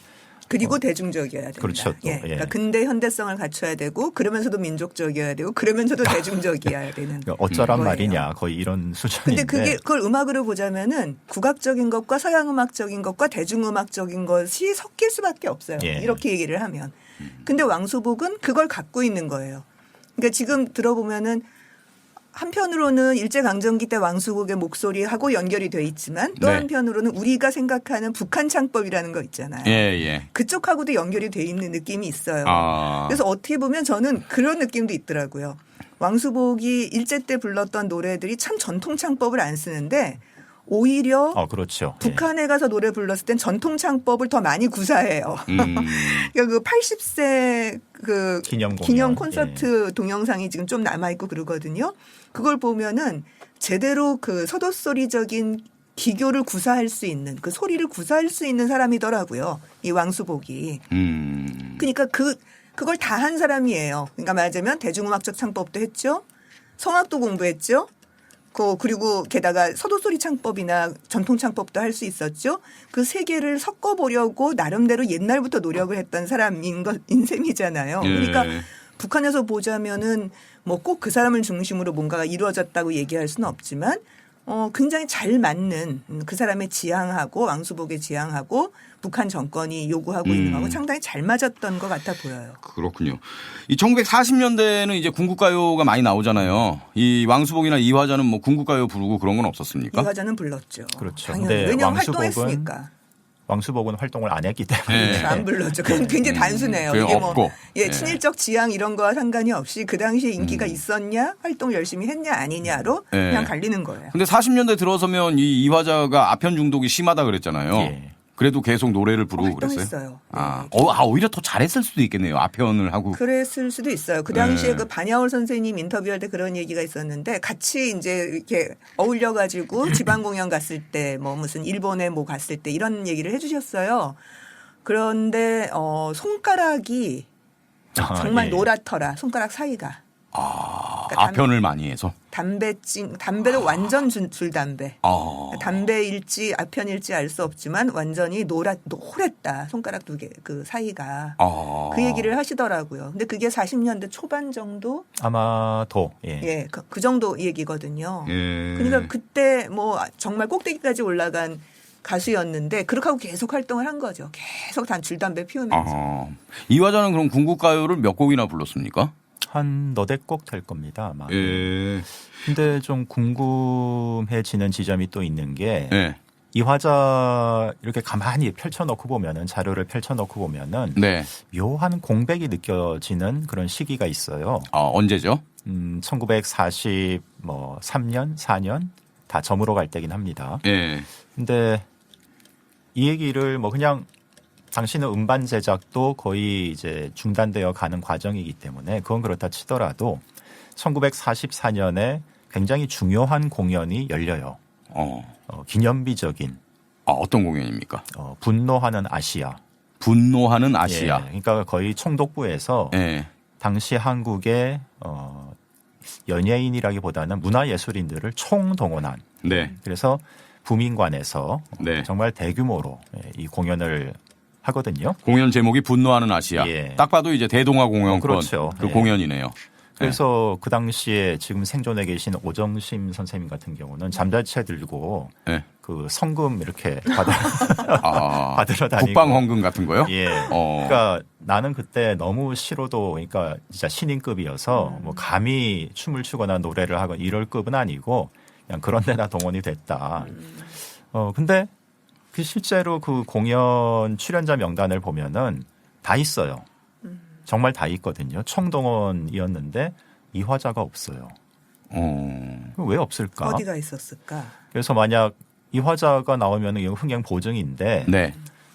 그리고 대중적이어야 된다. 그렇죠, 또. 예. 예. 그러니까 근대 현대성을 갖춰야 되고 그러면서도 민족적이어야 되고 그러면서도 대중적이어야 되는. 그러니까 어쩌란 거예요. 말이냐 거의 이런 수준인데. 근데 그걸 음악으로 보자면은 국악적인 것과 서양 음악적인 것과 대중음악적인 것이 섞일 수밖에 없어요. 예. 이렇게 얘기를 하면. 근데 왕수복은 그걸 갖고 있는 거예요. 그러니까 지금 들어보면은 한편으로는 일제강점기 때 왕수복의 목소리하고 연결이 돼 있지만 또 네. 한편으로는 우리가 생각하는 북한 창법이라는 거 있잖아요. 예, 예. 그쪽하고도 연결이 돼 있는 느낌이 있어요. 아. 그래서 어떻게 보면 저는 그런 느낌도 있더라고요. 왕수복이 일제 때 불렀던 노래들이 참 전통 창법을 안 쓰는데 오히려 그렇죠. 북한에 가서 노래 불렀을 땐 전통 창법을 더 많이 구사해요. 그러니까 그 80세 그 기념 공연. 기념 콘서트 동영상이 지금 좀 남아 있고 그러거든요. 그걸 보면은 제대로 그 서도소리적인 기교를 구사할 수 있는 그 소리를 구사할 수 있는 사람이더라고요. 이 왕수복이. 그러니까 그걸 다 한 사람이에요. 그러니까 말하자면 대중음악적 창법도 했죠. 성악도 공부했죠. 그리고 게다가 서도소리 창법이나 전통 창법도 할 수 있었죠. 그 세 개를 섞어보려고 나름대로 옛날부터 노력을 했던 사람인 셈이잖아요. 예. 그러니까 북한에서 보자면은 뭐 꼭 그 사람을 중심으로 뭔가가 이루어졌다고 얘기할 수는 없지만 굉장히 잘 맞는 그 사람의 지향하고 왕수복의 지향하고 북한 정권이 요구하고 있는 거하고 상당히 잘 맞았던 것 같아 보여요. 그렇군요. 이 1940년대에는 이제 군국가요가 많이 나오잖아요. 이 왕수복이나 이화자는 뭐 군국가요 부르고 그런 건 없었습니까? 이화자는 불렀죠. 그렇죠. 당연히. 근데 왜냐하면 왕수복은 활동했으니까. 왕수복은 활동을 안 했기 때문에. 네. 안 불렀죠. 그건 굉장히 단순해요. 그게 이게 뭐 없고. 네. 친일적 지향 이런 거와 상관이 없이 그 당시에 인기가 있었냐, 활동 열심히 했냐 아니냐로 네. 그냥 갈리는 거예요. 근데 40년대 들어서면 이 이화자가 아편 중독이 심하다 그랬잖아요. 예. 그래도 계속 노래를 부르고 그랬어요. 활동했어요. 아, 네. 오히려 더 잘했을 수도 있겠네요. 아편을 하고. 그랬을 수도 있어요. 그 당시에 네. 그 반야월 선생님 인터뷰할 때 그런 얘기가 있었는데 같이 이제 이렇게 어울려 가지고 지방 공연 갔을 때 뭐 무슨 일본에 뭐 갔을 때 이런 얘기를 해 주셨어요. 그런데 손가락이 정말 예. 노랗더라. 손가락 사이가. 그러니까 아편을 많이 해서. 담배도 완전 줄담배. 담배일지 아편일지 알 수 없지만 완전히 노랬다. 손가락 두 개 그 사이가. 그 얘기를 하시더라고요. 근데 그게 40년대 초반 정도? 아마도. 예. 예, 그 정도 얘기거든요. 예. 그러니까 그때 뭐 정말 꼭대기까지 올라간 가수였는데 그렇게 하고 계속 활동을 한 거죠. 계속 줄담배 피우면서. 이화자는 그럼 궁극가요를 몇 곡이나 불렀습니까? 한 너댓 곡 될 겁니다, 아마. 예. 근데 좀 궁금해지는 지점이 또 있는 게 예. 이화자 이렇게 가만히 펼쳐놓고 보면은 자료를 펼쳐놓고 보면은 네. 묘한 공백이 느껴지는 그런 시기가 있어요. 언제죠? 1943년, 4년 다 저물어 갈 때긴 합니다. 예. 근데 이 얘기를 뭐 그냥 당신은 음반 제작도 거의 이제 중단되어 가는 과정이기 때문에 그건 그렇다 치더라도 1944년에 굉장히 중요한 공연이 열려요. 기념비적인. 어떤 공연입니까? 분노하는 아시아. 분노하는 아시아. 예, 그러니까 거의 총독부에서 예. 당시 한국의 연예인이라기보다는 문화예술인들을 총동원한. 네. 그래서 부민관에서 네. 정말 대규모로 이 공연을 하거든요. 공연 제목이 분노하는 아시아. 예. 딱 봐도 이제 대동아 공연권 그렇죠. 그 예. 공연이네요. 그래서 그 당시에 지금 생존해 계신 오정심 선생님 같은 경우는 잠자체 들고 예. 그 성금 이렇게 받으러 다니고 국방 헌금 같은 거요? 예. 그러니까 나는 그때 너무 싫어도 그러니까 진짜 신인급이어서 뭐 감히 춤을 추거나 노래를 하거나 이럴 급은 아니고 그냥 그런 데나 동원이 됐다. 근데 그 실제로 그 공연 출연자 명단을 보면은 다 있어요. 정말 다 있거든요. 총동원이었는데 이화자가 없어요. 왜 없을까? 어디가 있었을까? 그래서 만약 이화자가 나오면 이건 흥행 보증인데 네.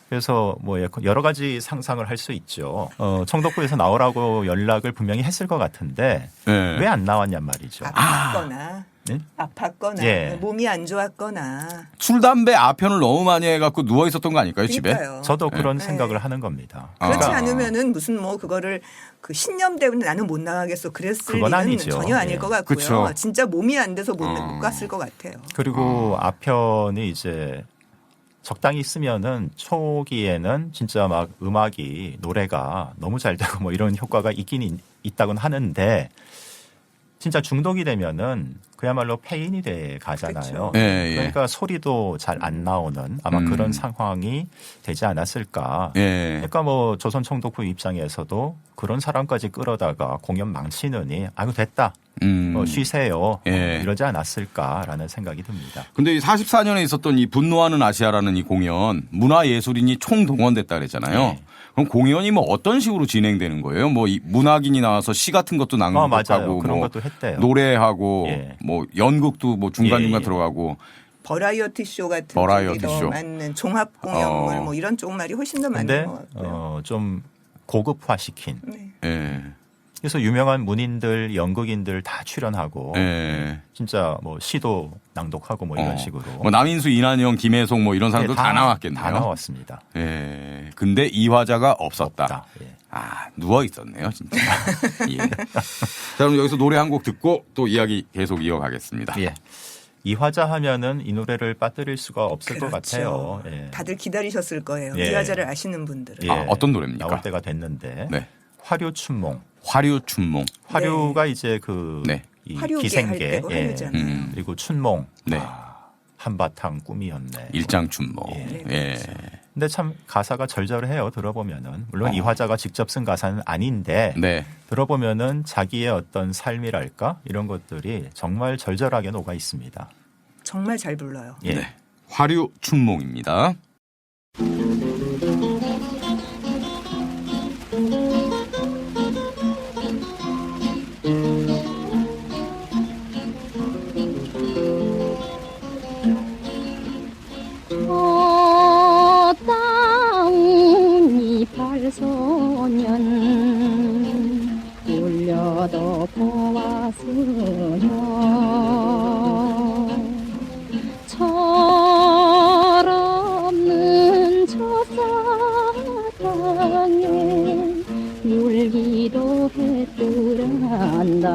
그래서 뭐 여러 가지 상상을 할 수 있죠. 총독부에서 나오라고 연락을 분명히 했을 것 같은데 네. 왜 안 나왔냔 말이죠. 아팠거나 네? 아팠거나 예. 몸이 안 좋았거나 술, 담배, 아편을 너무 많이 해갖고 누워 있었던 거 아닐까요, 집에? 그러니까요. 저도 그런 네. 생각을 하는 겁니다. 그렇지 아. 않으면은 무슨 뭐 그거를 그 신념 때문에 나는 못 나가겠어 그랬을 그건 리는 아니죠. 전혀 아닐 예. 것 같고요. 그쵸. 진짜 몸이 안 돼서 못 갔을 것 같아요. 그리고 아편이 이제 적당히 쓰면은 초기에는 진짜 막 음악이 노래가 너무 잘 되고 뭐 이런 효과가 있긴 있다곤 하는데 진짜 중독이 되면은 그야말로 폐인이 돼 가잖아요. 그렇죠. 예, 예. 그러니까 소리도 잘 안 나오는 아마 그런 상황이 되지 않았을까. 예. 그러니까 뭐 조선 총독부 입장에서도 그런 사람까지 끌어다가 공연 망치느니 아이고 됐다. 쉬세요. 예. 이러지 않았을까라는 생각이 듭니다. 근데 44년에 있었던 이 분노하는 아시아라는 이 공연 문화예술인이 총동원됐다 그랬잖아요. 네. 그럼 공연이 뭐 어떤 식으로 진행되는 거예요? 뭐 이 문학인이 나와서 시 같은 것도 맞아요. 낭독하고 그런 뭐 것도 했대요. 노래하고 예. 뭐 연극도 뭐 중간중간 예, 예. 들어가고 버라이어티 쇼 같은 버라이어티 쪽이 더 쇼. 맞는 종합 공연물 뭐 이런 쪽 말이 훨씬 더 근데 맞는 것 같고요. 좀 고급화시킨. 네. 예. 그래서 유명한 문인들, 연극인들 다 출연하고 예. 진짜 뭐 시도 낭독하고 뭐 이런 식으로 뭐 남인수, 이난영, 김혜송 뭐 이런 사람들 네, 다 나왔겠네요. 다 나왔습니다. 예. 근데 이화자가 없었다. 없다. 예. 누워 있었네요, 진짜. 예. 자, 그럼 여기서 노래 한 곡 듣고 또 이야기 계속 이어가겠습니다. 예. 이화자 하면은 이 노래를 빠뜨릴 수가 없을 것 그렇죠. 같아요. 예. 다들 기다리셨을 거예요. 예. 이화자를 아시는 분들은. 예. 어떤 노래입니까? 나올 때가 됐는데 네. 화류춘몽. 화류춘몽. 화류가 이제 그 네. 이 화류계 할 기생계 때고 화류잖아요. 그리고 춘몽. 네. 한바탕 꿈이었네. 일장춘몽. 예. 예. 근데 참 가사가 절절해요. 들어보면은 물론 이화자가 직접 쓴 가사는 아닌데 네. 들어보면은 자기의 어떤 삶이랄까 이런 것들이 정말 절절하게 녹아 있습니다. 정말 잘 불러요. 예. 네. 화류춘몽입니다. 땅이 발소년 울려도 보았으며 철없는 저 사랑에 울기도 했더란다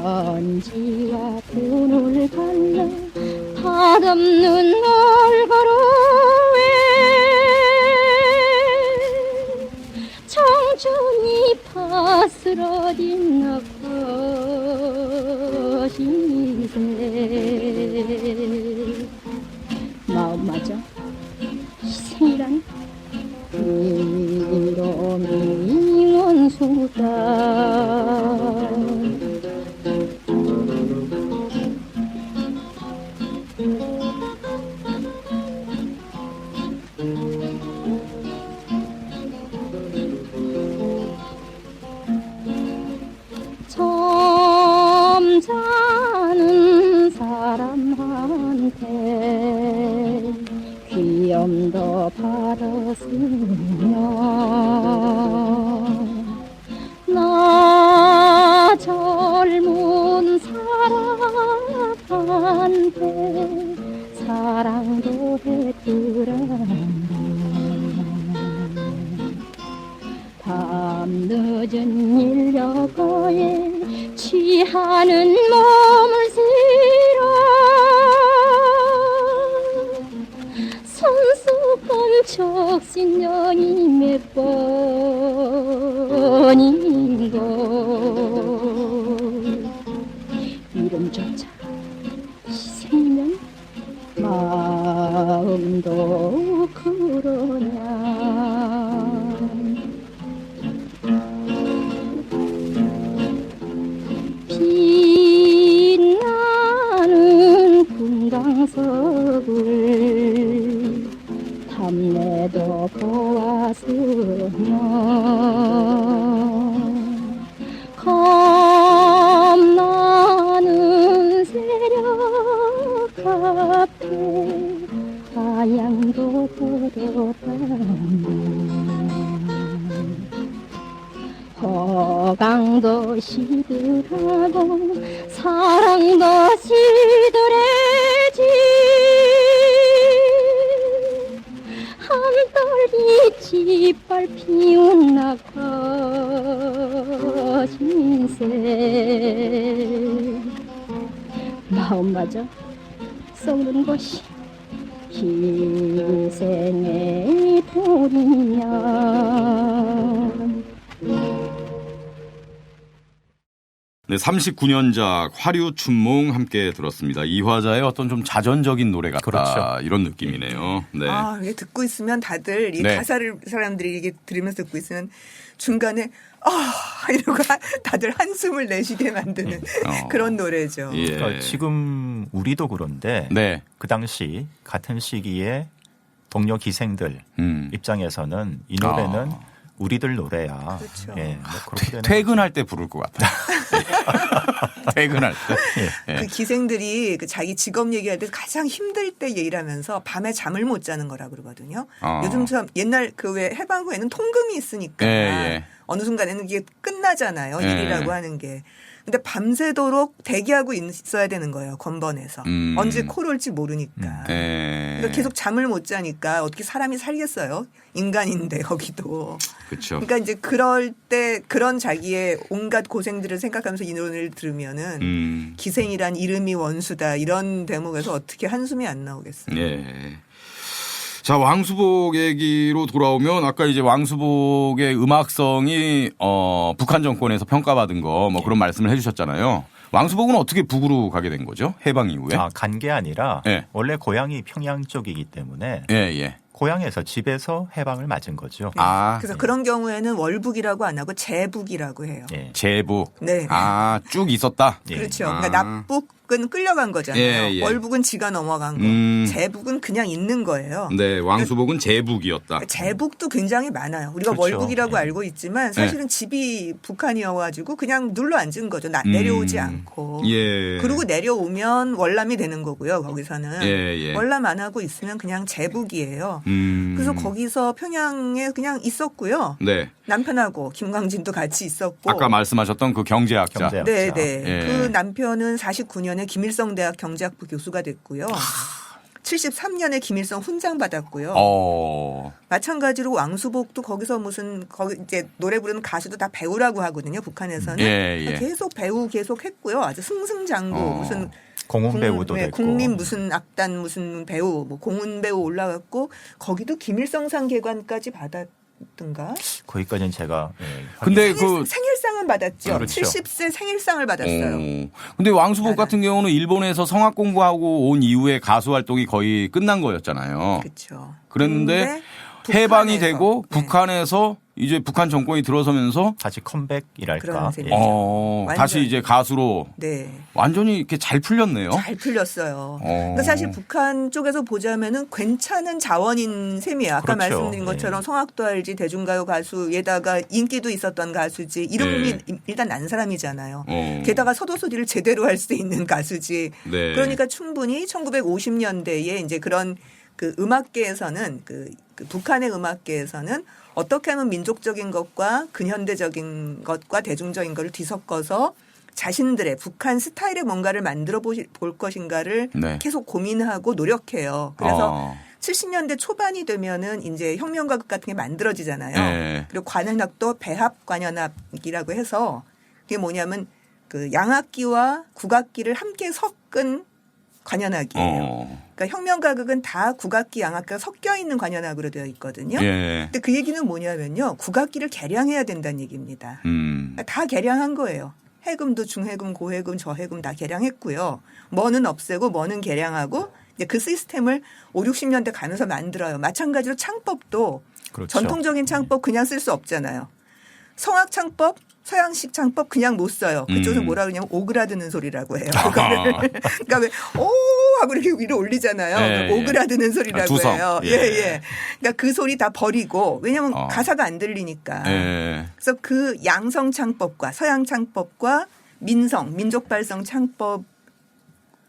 먼지와 돈을 갈라 덧없는 얼굴에 청춘이 파스러진 벚꽃이세 마음마저 희생이란 이름이 원수다 점잖은 사람한테 귀염도 바랐으며 나 젊은 사람한테 사랑도 했더란다 밤늦은 인력거에 취하는 몸을 실어 손수건 척신년이 몇 번인고 이름조차 희생이면 마음도 그러냐 빛나는 금강석을 탐내도 보았으며 겁나는 세력 앞에 하양도 보더라니 허강도 시들하고 사랑도 시들해지 한떨이 짓밟 피운 낙하신새 마음마저 썩는 것이 희생의 돈이냐 네, 39년작 화류춘몽 함께 들었습니다. 이화자의 어떤 좀 자전적인 노래 같다. 그렇죠. 이런 느낌이네요. 네. 아, 이게 듣고 있으면 다들 이 네. 가사를 사람들이 이게 들으면서 듣고 있으면 중간에 이러고 다들 한숨을 내쉬게 만드는 그런 노래죠. 예. 그러니까 지금 우리도 그런데 네. 그 당시 같은 시기에 동료 기생들 입장에서는 이 노래는 우리들 노래야. 그렇죠. 예, 뭐 그렇게 되는 퇴근할 때 부를 것 같아요. 퇴근할 때. 예. 그 기생들이 그 자기 직업 얘기할 때 가장 힘들 때 얘기를 하면서 밤에 잠을 못 자는 거라 그러거든요. 요즘처럼 옛날 그 왜 해방 후에는 통금이 있으니까 예. 어느 순간에는 이게 끝나잖아요. 예. 일이라고 하는 게. 근데 밤새도록 대기하고 있어야 되는 거예요. 건번에서. 언제 콜 올지 모르니까. 예. 그러니까 계속 잠을 못 자니까 어떻게 사람이 살겠어요. 인간인데 거기도. 그렇죠. 그러니까 이제 그럴 때 그런 자기의 온갖 고생들을 생각하면서 이 노래를 들으면은 기생이란 이름이 원수다 이런 대목에서 어떻게 한숨이 안 나오겠어요. 예. 자, 왕수복 얘기로 돌아오면 아까 이제 왕수복의 음악성이 북한 정권에서 평가받은 거 뭐 그런 말씀을 해 주셨잖아요. 왕수복은 어떻게 북으로 가게 된 거죠? 해방 이후에? 간 게 아니라 예. 원래 고향이 평양 쪽이기 때문에 예, 예. 고향에서 집에서 해방을 맞은 거죠. 아, 그래서 그런 경우에는 월북이라고 안 하고 재북이라고 해요. 예. 제북. 네. 아, 쭉 있었다. 예. 그렇죠. 아. 그러니까 납북은 끌려간 거잖아요. 예, 예. 월북은 지가 넘어간 거. 재북은 그냥 있는 거예요. 네, 왕수복은 제북이었다. 재북도 굉장히 많아요. 우리가 그렇죠. 월북이라고 예. 알고 있지만 사실은 집이 북한이어가지고 그냥 눌러 앉은 거죠. 내려오지 않고. 예. 그리고 내려오면 월남이 되는 거고요. 거기서는. 예, 예. 월남 안 하고 있으면 그냥 재북이에요. 그래서 그래서 거기서 평양에 그냥 있었고요. 네. 남편하고 김광진도 같이 있었고. 아까 말씀하셨던 그 경제학자. 경제학. 네, 자, 네. 예. 그 남편은 49년에 김일성 대학 경제학부 교수가 됐고요. 73년에 김일성 훈장 받았고요. 마찬가지로 왕수복도 거기서 무슨 거기 이제 노래 부르는 가수도 다 배우라고 하거든요. 북한에서는 예. 계속 배우 계속 했고요. 아주 승승장구 무슨 공훈 배우도 됐고. 국립 무슨 악단 무슨 배우 뭐 공훈 배우 올라갔고 거기도 김일성상 계관까지 받았던가. 거기까지는 제가 근데 생일상은 받았죠. 그렇죠. 70세 생일상을 받았어요. 근데 왕수복 같은 경우는 일본에서 성악 공부하고 온 이후에 가수 활동이 거의 끝난 거였잖아요. 그렇죠. 그랬는데 해방이 북한에서, 되고 네. 북한에서 이제 북한 정권이 들어서면서 다시 컴백이랄까. 그런 셈이죠. 예. 다시 완전. 이제 가수로 네. 완전히 이렇게 잘 풀렸네요. 잘 풀렸어요. 그러니까 사실 북한 쪽에서 보자면은 괜찮은 자원인 셈이에요. 아까 그렇죠. 말씀드린 것처럼 성악도 알지 대중가요 가수에다가 인기도 있었던 가수지 이름이 일단 난 사람이잖아요. 게다가 서도소리를 제대로 할 수 있는 가수지. 네. 그러니까 충분히 1950년대에 이제 그런 그 음악계에서는 그 북한의 음악계에서는 어떻게 하면 민족적인 것과 근현대적인 것과 대중적인 것을 뒤섞어서 자신들의 북한 스타일의 뭔가를 만들어 볼 것인가를 네. 계속 고민하고 노력해요. 그래서 70년대 초반이 되면은 이제 혁명가극 같은 게 만들어지잖아요. 네. 그리고 관현악도 배합 관현악이라고 해서 그게 뭐냐면 그 양악기와 국악기를 함께 섞은 관현악이에요. 그러니까 혁명가극은 다 국악기, 양악기가 섞여 있는 관현악으로 되어 있거든요. 예. 근데 그 얘기는 뭐냐면요. 국악기를 개량해야 된다는 얘기입니다. 다 개량한 거예요. 해금도 중해금, 고해금, 저해금 다 개량했고요. 뭐는 없애고 뭐는 개량하고 이제 그 시스템을 5, 60년대 가면서 만들어요. 마찬가지로 창법도 그렇죠. 전통적인 창법 그냥 쓸 수 없잖아요. 성악 창법, 서양식 창법 그냥 못 써요. 그쪽에서 뭐라 그러냐면 오그라드는 소리라고 해요. 그거를. 그러니까 왜 오 하고 이렇게 위로 올리잖아요. 예, 예. 오그라드는 소리라고 두성. 해요. 예. 예. 그러니까 그 소리 다 버리고 왜냐하면 어. 가사가 안 들리니까. 예. 그래서 그 양성 창법과 서양 창법과 민족 발성 창법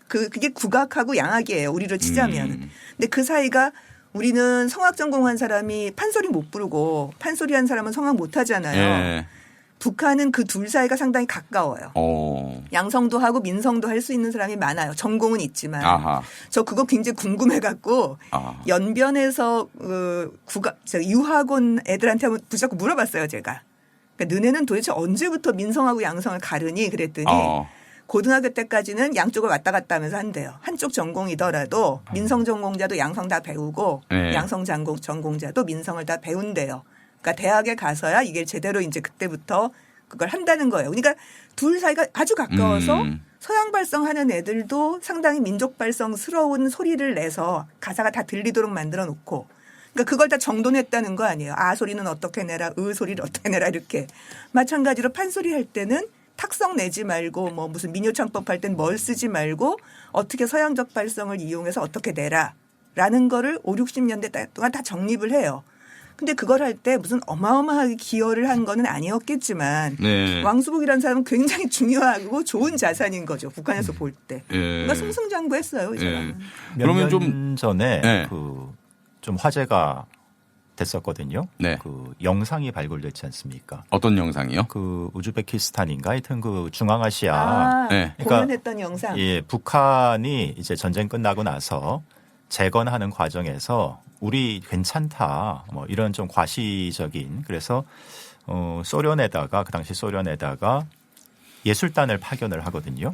그게 국악하고 양악이에요. 우리로 치자면. 근데 그 사이가 우리는 성악 전공한 사람이 판소리 못 부르고 판소리 한 사람은 성악 못 하잖아요. 예. 북한은 그 둘 사이가 상당히 가까워요. 양성도 하고 민성도 할 수 있는 사람이 많아요. 전공은 있지만. 아하. 저 그거 굉장히 궁금해갖고 연변에서 유학원 애들한테 한번 붙잡고 물어봤어요. 제가. 그러니까 너네는 도대체 언제부터 민성하고 양성을 가르니 그랬더니 고등학교 때까지는 양쪽을 왔다 갔다 하면서 한대요. 한쪽 전공이더라도 민성 전공자도 양성 다 배우고 양성 전공자도 민성을 다 배운대요. 그러니까 대학에 가서야 이게 제대로 이제 그때부터 그걸 한다는 거예요. 그러니까 둘 사이가 아주 가까워서 서양 발성하는 애들도 상당히 민족 발성스러운 소리를 내서 가사가 다 들리도록 만들어 놓고 그러니까 그걸 다 정돈했다는 거 아니에요. 아 소리는 어떻게 내라, 소리를 어떻게 내라 이렇게. 마찬가지로 판소리 할 때는 탁성 내지 말고 뭐 무슨 민요창법 할 땐 뭘 쓰지 말고 어떻게 서양적 발성을 이용해서 어떻게 내라라는 거를 5, 60년대 동안 다 정립을 해요. 근데 그걸 할 때 무슨 어마어마하게 기여를 한 거는 아니었겠지만 왕수복이라는 사람은 굉장히 중요하고 좋은 자산인 거죠. 북한에서 볼 때. 그러니까 승승장구했어요. 이 사람은. 그러면 좀 전에 좀 화제가 됐었거든요. 네. 그 영상이 발굴됐지 않습니까? 어떤 영상이요? 그 우즈베키스탄인가 하여튼 그 중앙아시아 공연했던 영상. 예, 북한이 이제 전쟁 끝나고 나서 재건하는 과정에서 우리 괜찮다 뭐 이런 좀 과시적인 그래서 소련에다가 그 당시 소련에다가 예술단을 파견을 하거든요.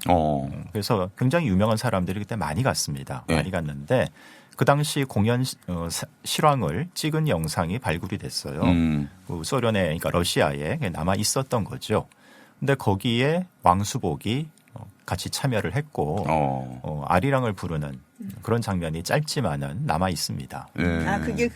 그래서 굉장히 유명한 사람들이 그때 많이 갔습니다. 많이 갔는데 그 당시 공연 실황을 찍은 영상이 발굴이 됐어요. 그 소련에 그러니까 러시아에 남아 있었던 거죠. 근데 거기에 왕수복이 같이 참여를 했고 아리랑을 부르는 그런 장면이 짧지만은 남아 있습니다. 아 그게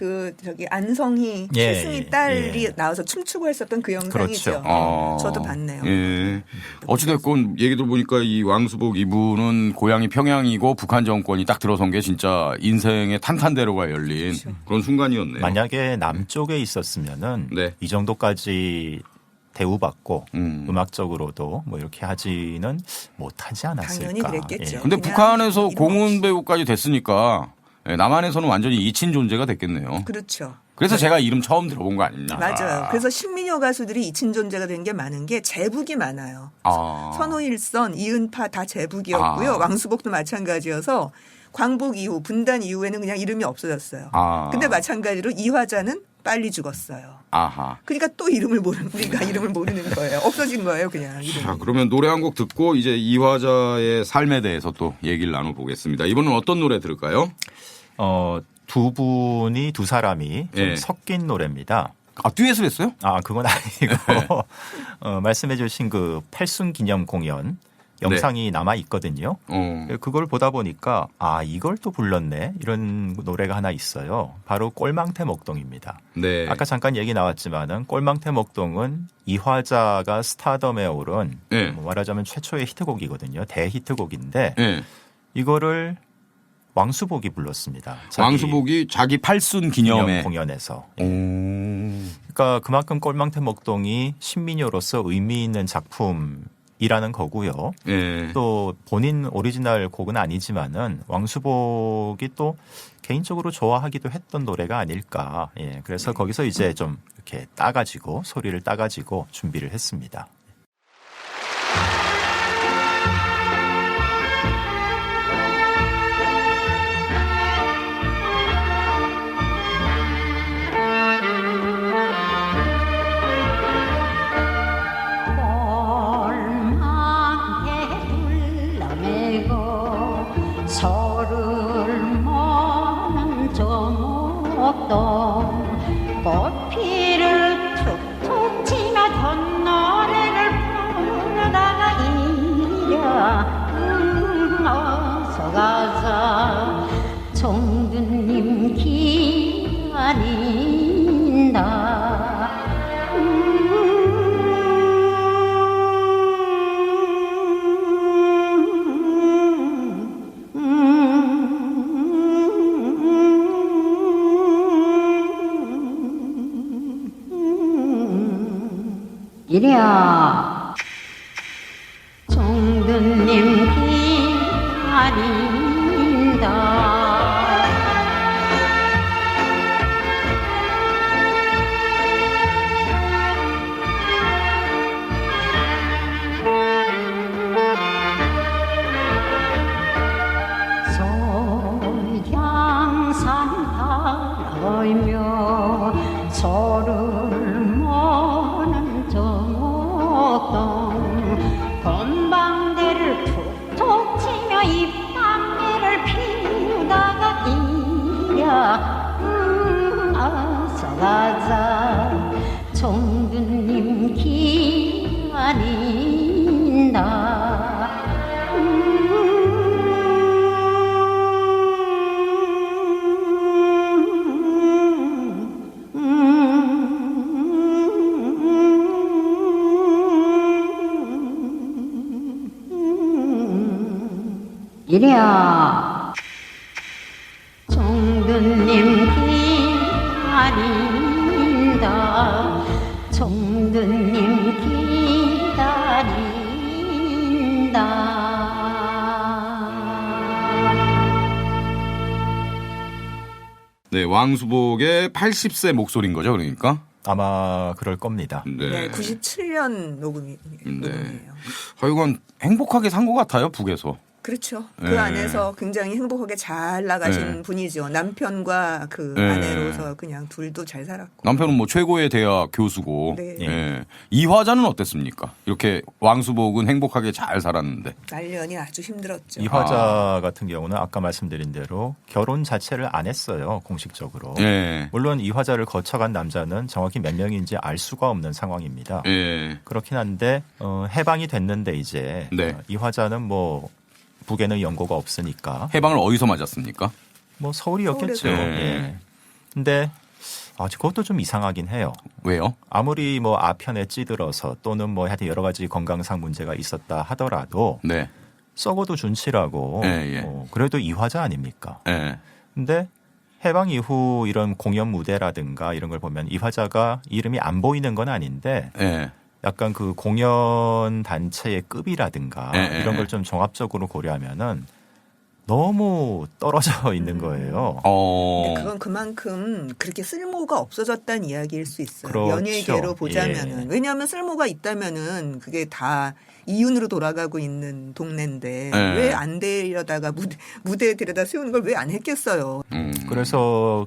저기 안성희 최승희 딸이 나와서 춤추고 했었던 그 영상이죠. 그렇죠. 저도 봤네요. 예. 어찌됐건 얘기 들어보니까 이 왕수복 이분은 고향이 평양이고 북한 정권이 딱 들어선 게 진짜 인생의 탄탄대로가 열린 그런 순간이었네요. 만약에 남쪽에 있었으면은 이 정도까지 대우받고 음악적으로도 뭐 이렇게 하지는 못하지 않았을까. 당연히 그랬겠죠. 근데 북한에서 공훈 배우까지 됐으니까 남한에서는 완전히 잊힌 존재가 됐겠네요. 그렇죠. 그래서 제가 이름 처음 들어본 거 아니냐. 맞아요. 그래서 신민요 가수들이 잊힌 존재가 된 게 많은 게 제북이 많아요. 선호일선, 이은파 다 제북이었고요. 왕수복도 마찬가지여서 광복 이후, 분단 이후에는 그냥 이름이 없어졌어요. 근데 마찬가지로 이화자는 빨리 죽었어요. 그러니까 또 우리가 이름을 모르는 거예요. 없어진 거예요, 그냥. 이름이. 자, 그러면 노래 한 곡 듣고 이제 이화자의 삶에 대해서 또 얘기를 나눠보겠습니다. 이번엔 어떤 노래 들을까요? 두 사람이 좀 섞인 노래입니다. 듀엣을 했어요? 그건 아니고 말씀해 주신 그 팔순 기념 공연 영상이 남아 있거든요. 그걸 보다 보니까 이걸 또 불렀네 이런 노래가 하나 있어요. 바로 꼴망태 먹동입니다. 네. 아까 잠깐 얘기 나왔지만은 꼴망태 먹동은 이화자가 스타덤에 오른 말하자면 최초의 히트곡이거든요. 대히트곡인데 이거를 왕수복이 불렀습니다. 왕수복이 자기 팔순 기념회 공연에서. 그러니까 그만큼 꼴망태 먹동이 신민요로서 의미 있는 작품이라는 거고요. 또 본인 오리지널 곡은 아니지만은 왕수복이 또 개인적으로 좋아하기도 했던 노래가 아닐까. 그래서 거기서 이제 좀 이렇게 소리를 따가지고 준비를 했습니다. 꽃피를 툭툭 치며 덧노래를 부르다가 어서 가자 정두님 기다린다 이래야 정두님 기다린다 소양산 바라며 소를 모는 정옥동 건방대를 툭툭 치며 입방대를 피우다가 이랴 어서 가자 정두님 기다린다 이래야 정두님 기다린다 정두님 기다린다 네, 왕수복의 80세 목소리인 거죠, 그러니까? 아마 그럴 겁니다. 네, 97년 녹음이에요. 하여간 행복하게 산 것 같아요, 북에서. 그렇죠. 그 안에서 굉장히 행복하게 잘 나가신 분이죠. 남편과 그 아내로서 그냥 둘도 잘 살았고. 남편은 뭐 최고의 대학 교수고. 이화자는 어땠습니까? 이렇게 왕수복은 행복하게 잘 살았는데. 말년이 아주 힘들었죠. 이화자 같은 경우는 아까 말씀드린 대로 결혼 자체를 안 했어요. 공식적으로. 물론 이화자를 거쳐간 남자는 정확히 몇 명인지 알 수가 없는 상황입니다. 그렇긴 한데 해방이 됐는데 이제 이화자는 뭐 북에는 연고가 없으니까. 해방을 어디서 맞았습니까? 뭐 서울이었겠죠. 근데 그것도 좀 이상하긴 해요. 왜요? 아무리 뭐 아편에 찌들어서 또는 뭐 하여튼 여러 가지 건강상 문제가 있었다 하더라도 썩어도 준치라고 그래도 이화자 아닙니까? 근데 해방 이후 이런 공연 무대라든가 이런 걸 보면 이화자가 이름이 안 보이는 건 아닌데 약간 그 공연 단체의 급이라든가 이런 걸 좀 종합적으로 고려하면은 너무 떨어져 있는 거예요. 근데 그건 그만큼 그렇게 쓸모가 없어졌다는 이야기일 수 있어요. 그렇죠. 연예계로 보자면은. 예. 왜냐하면 쓸모가 있다면은 그게 다 이윤으로 돌아가고 있는 동네인데 예. 왜 안 되려다가 무대에 데려다 세우는 걸 왜 안 했겠어요. 그래서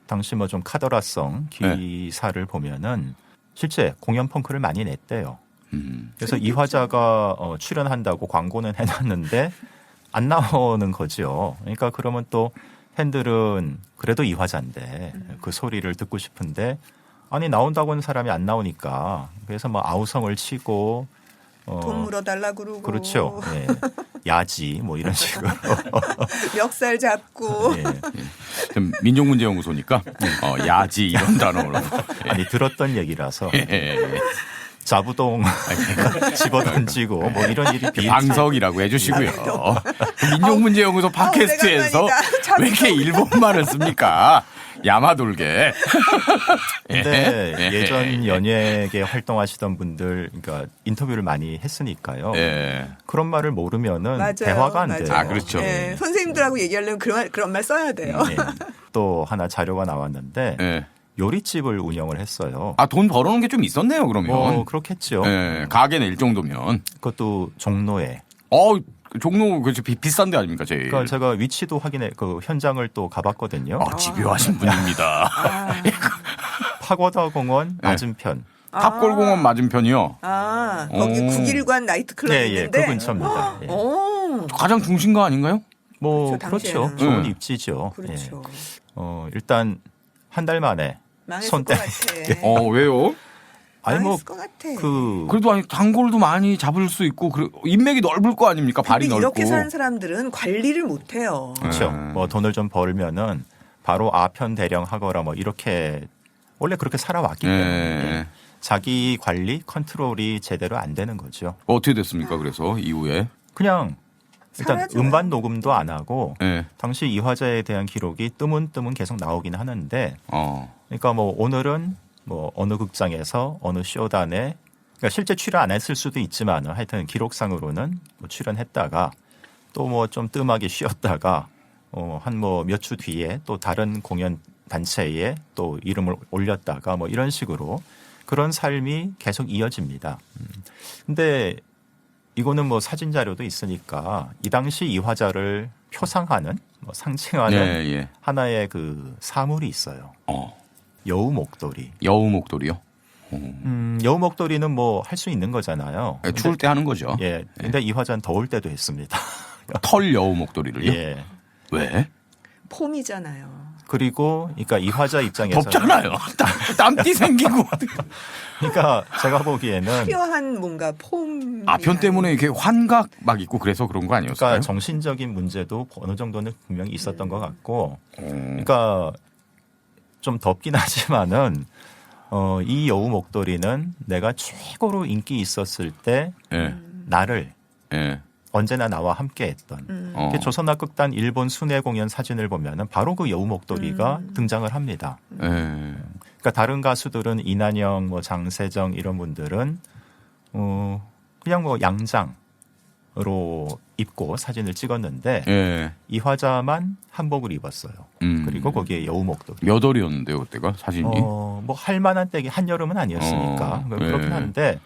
당시 뭐 좀 카더라성 기사를 보면은 실제 공연 펑크를 많이 냈대요. 그래서 이화자가 출연한다고 광고는 해놨는데 안 나오는 거죠. 그러니까 그러면 또 팬들은 그래도 이화자인데 그 소리를 듣고 싶은데 아니 나온다고 하는 사람이 안 나오니까 그래서 뭐 아우성을 치고 돈 물어달라 그러고 그렇죠. 예. 야지 뭐 이런 식으로 멱살 잡고 예. 좀 민족문제연구소니까 야지 이런 단어로. 아니 들었던 얘기라서 예. 자부동 집어던지고 뭐 이런 일이 비일치 방석이라고 해주시고요. 민족문제연구소 팟캐스트에서 오래간만이다. 왜 이렇게 일본말을 씁니까? 야마돌게. 근데 예. 예전 연예계 활동하시던 분들 그러니까 인터뷰를 많이 했으니까요. 예. 그런 말을 모르면은 맞아요. 대화가 안 맞아요. 돼요. 아, 그렇죠. 예, 선생님들하고 얘기하려면 그런 말 써야 돼요. 예. 또 하나 자료가 나왔는데 예. 요리집을 운영을 했어요. 아, 돈 벌어놓은 게 좀 있었네요, 그러면. 뭐 그렇겠죠. 예, 가게 낼 정도면. 그것도 종로에. 종로, 그렇죠. 비싼 데 아닙니까, 제일. 그러니까 제가 위치도 확인해 그 현장을 또 가봤거든요. 집요하신 분입니다. 파고다 공원 네. 맞은편. 탑골공원 맞은편이요. 거기 오. 국일관 나이트클럽 예, 있는데. 그 근처입니다. 예. 오, 가장 중심가 아닌가요? 뭐 그렇죠, 그렇죠. 당시에는. 좋은 네. 입지죠. 그렇죠. 예. 일단 한 달 만에 망했을 손 것 떼. 같아. 왜요? 아니 뭐 망했을 것 같아. 그래도 단골도 많이 잡을 수 있고, 인맥이 넓을 거 아닙니까? 발이 근데 넓고. 이렇게 사는 사람들은 관리를 못 해요. 그렇죠. 뭐 돈을 좀 벌면은 바로 아편 대령하거나 뭐 이렇게 원래 그렇게 살아왔기 때문에 예. 자기 관리 컨트롤이 제대로 안 되는 거죠. 어떻게 됐습니까? 그래서 이후에. 그냥 일단 사라져요. 음반 녹음도 안 하고 예. 당시 이화자에 대한 기록이 뜨문뜨문 계속 나오긴 하는데 그러니까 뭐 오늘은 뭐 어느 극장에서 어느 쇼단에 그러니까 실제 출연 안 했을 수도 있지만 하여튼 기록상으로는 뭐 출연했다가 또 뭐 좀 뜸하게 쉬었다가 한 뭐 몇 주 뒤에 또 다른 공연 단체에 또 이름을 올렸다가 뭐 이런 식으로 그런 삶이 계속 이어집니다. 근데 이거는 뭐 사진 자료도 있으니까 이 당시 이화자를 표상하는 뭐 상징하는 예. 하나의 그 사물이 있어요. 여우 목도리. 여우 목도리요? 여우 목도리는 뭐 할 수 있는 거잖아요. 예, 추울 때 하는 거죠. 예. 근데 이화자는 더울 때도 했습니다. 털 여우 목도리를요? 예. 왜? 폼이잖아요. 그리고 그러니까 이화자 입장에서 덥잖아요. 땀띠 생기고. 그러니까 제가 보기에는 필요한 뭔가 폼. 아편 때문에 이렇게 환각 막 있고 그래서 그런 거 아니었어요? 그러니까 정신적인 문제도 어느 정도는 분명히 있었던 것 같고 그러니까 좀 덥긴 하지만은 이 여우 목도리는 내가 최고로 인기 있었을 때 예. 나를 예. 언제나 나와 함께했던 이렇게 조선악극단 일본 순회 공연 사진을 보면은 바로 그 여우 목도리가 등장을 합니다. 예. 그러니까 다른 가수들은 이난영, 뭐 장세정 이런 분들은 그냥 뭐 양장으로 입고 사진을 찍었는데 예. 이화자만 한복을 입었어요. 그리고 거기에 여우 목도리. 몇 월이었는데요, 그때가 사진이? 뭐 할만한 때기 한여름은 아니었으니까 그렇긴 네. 한데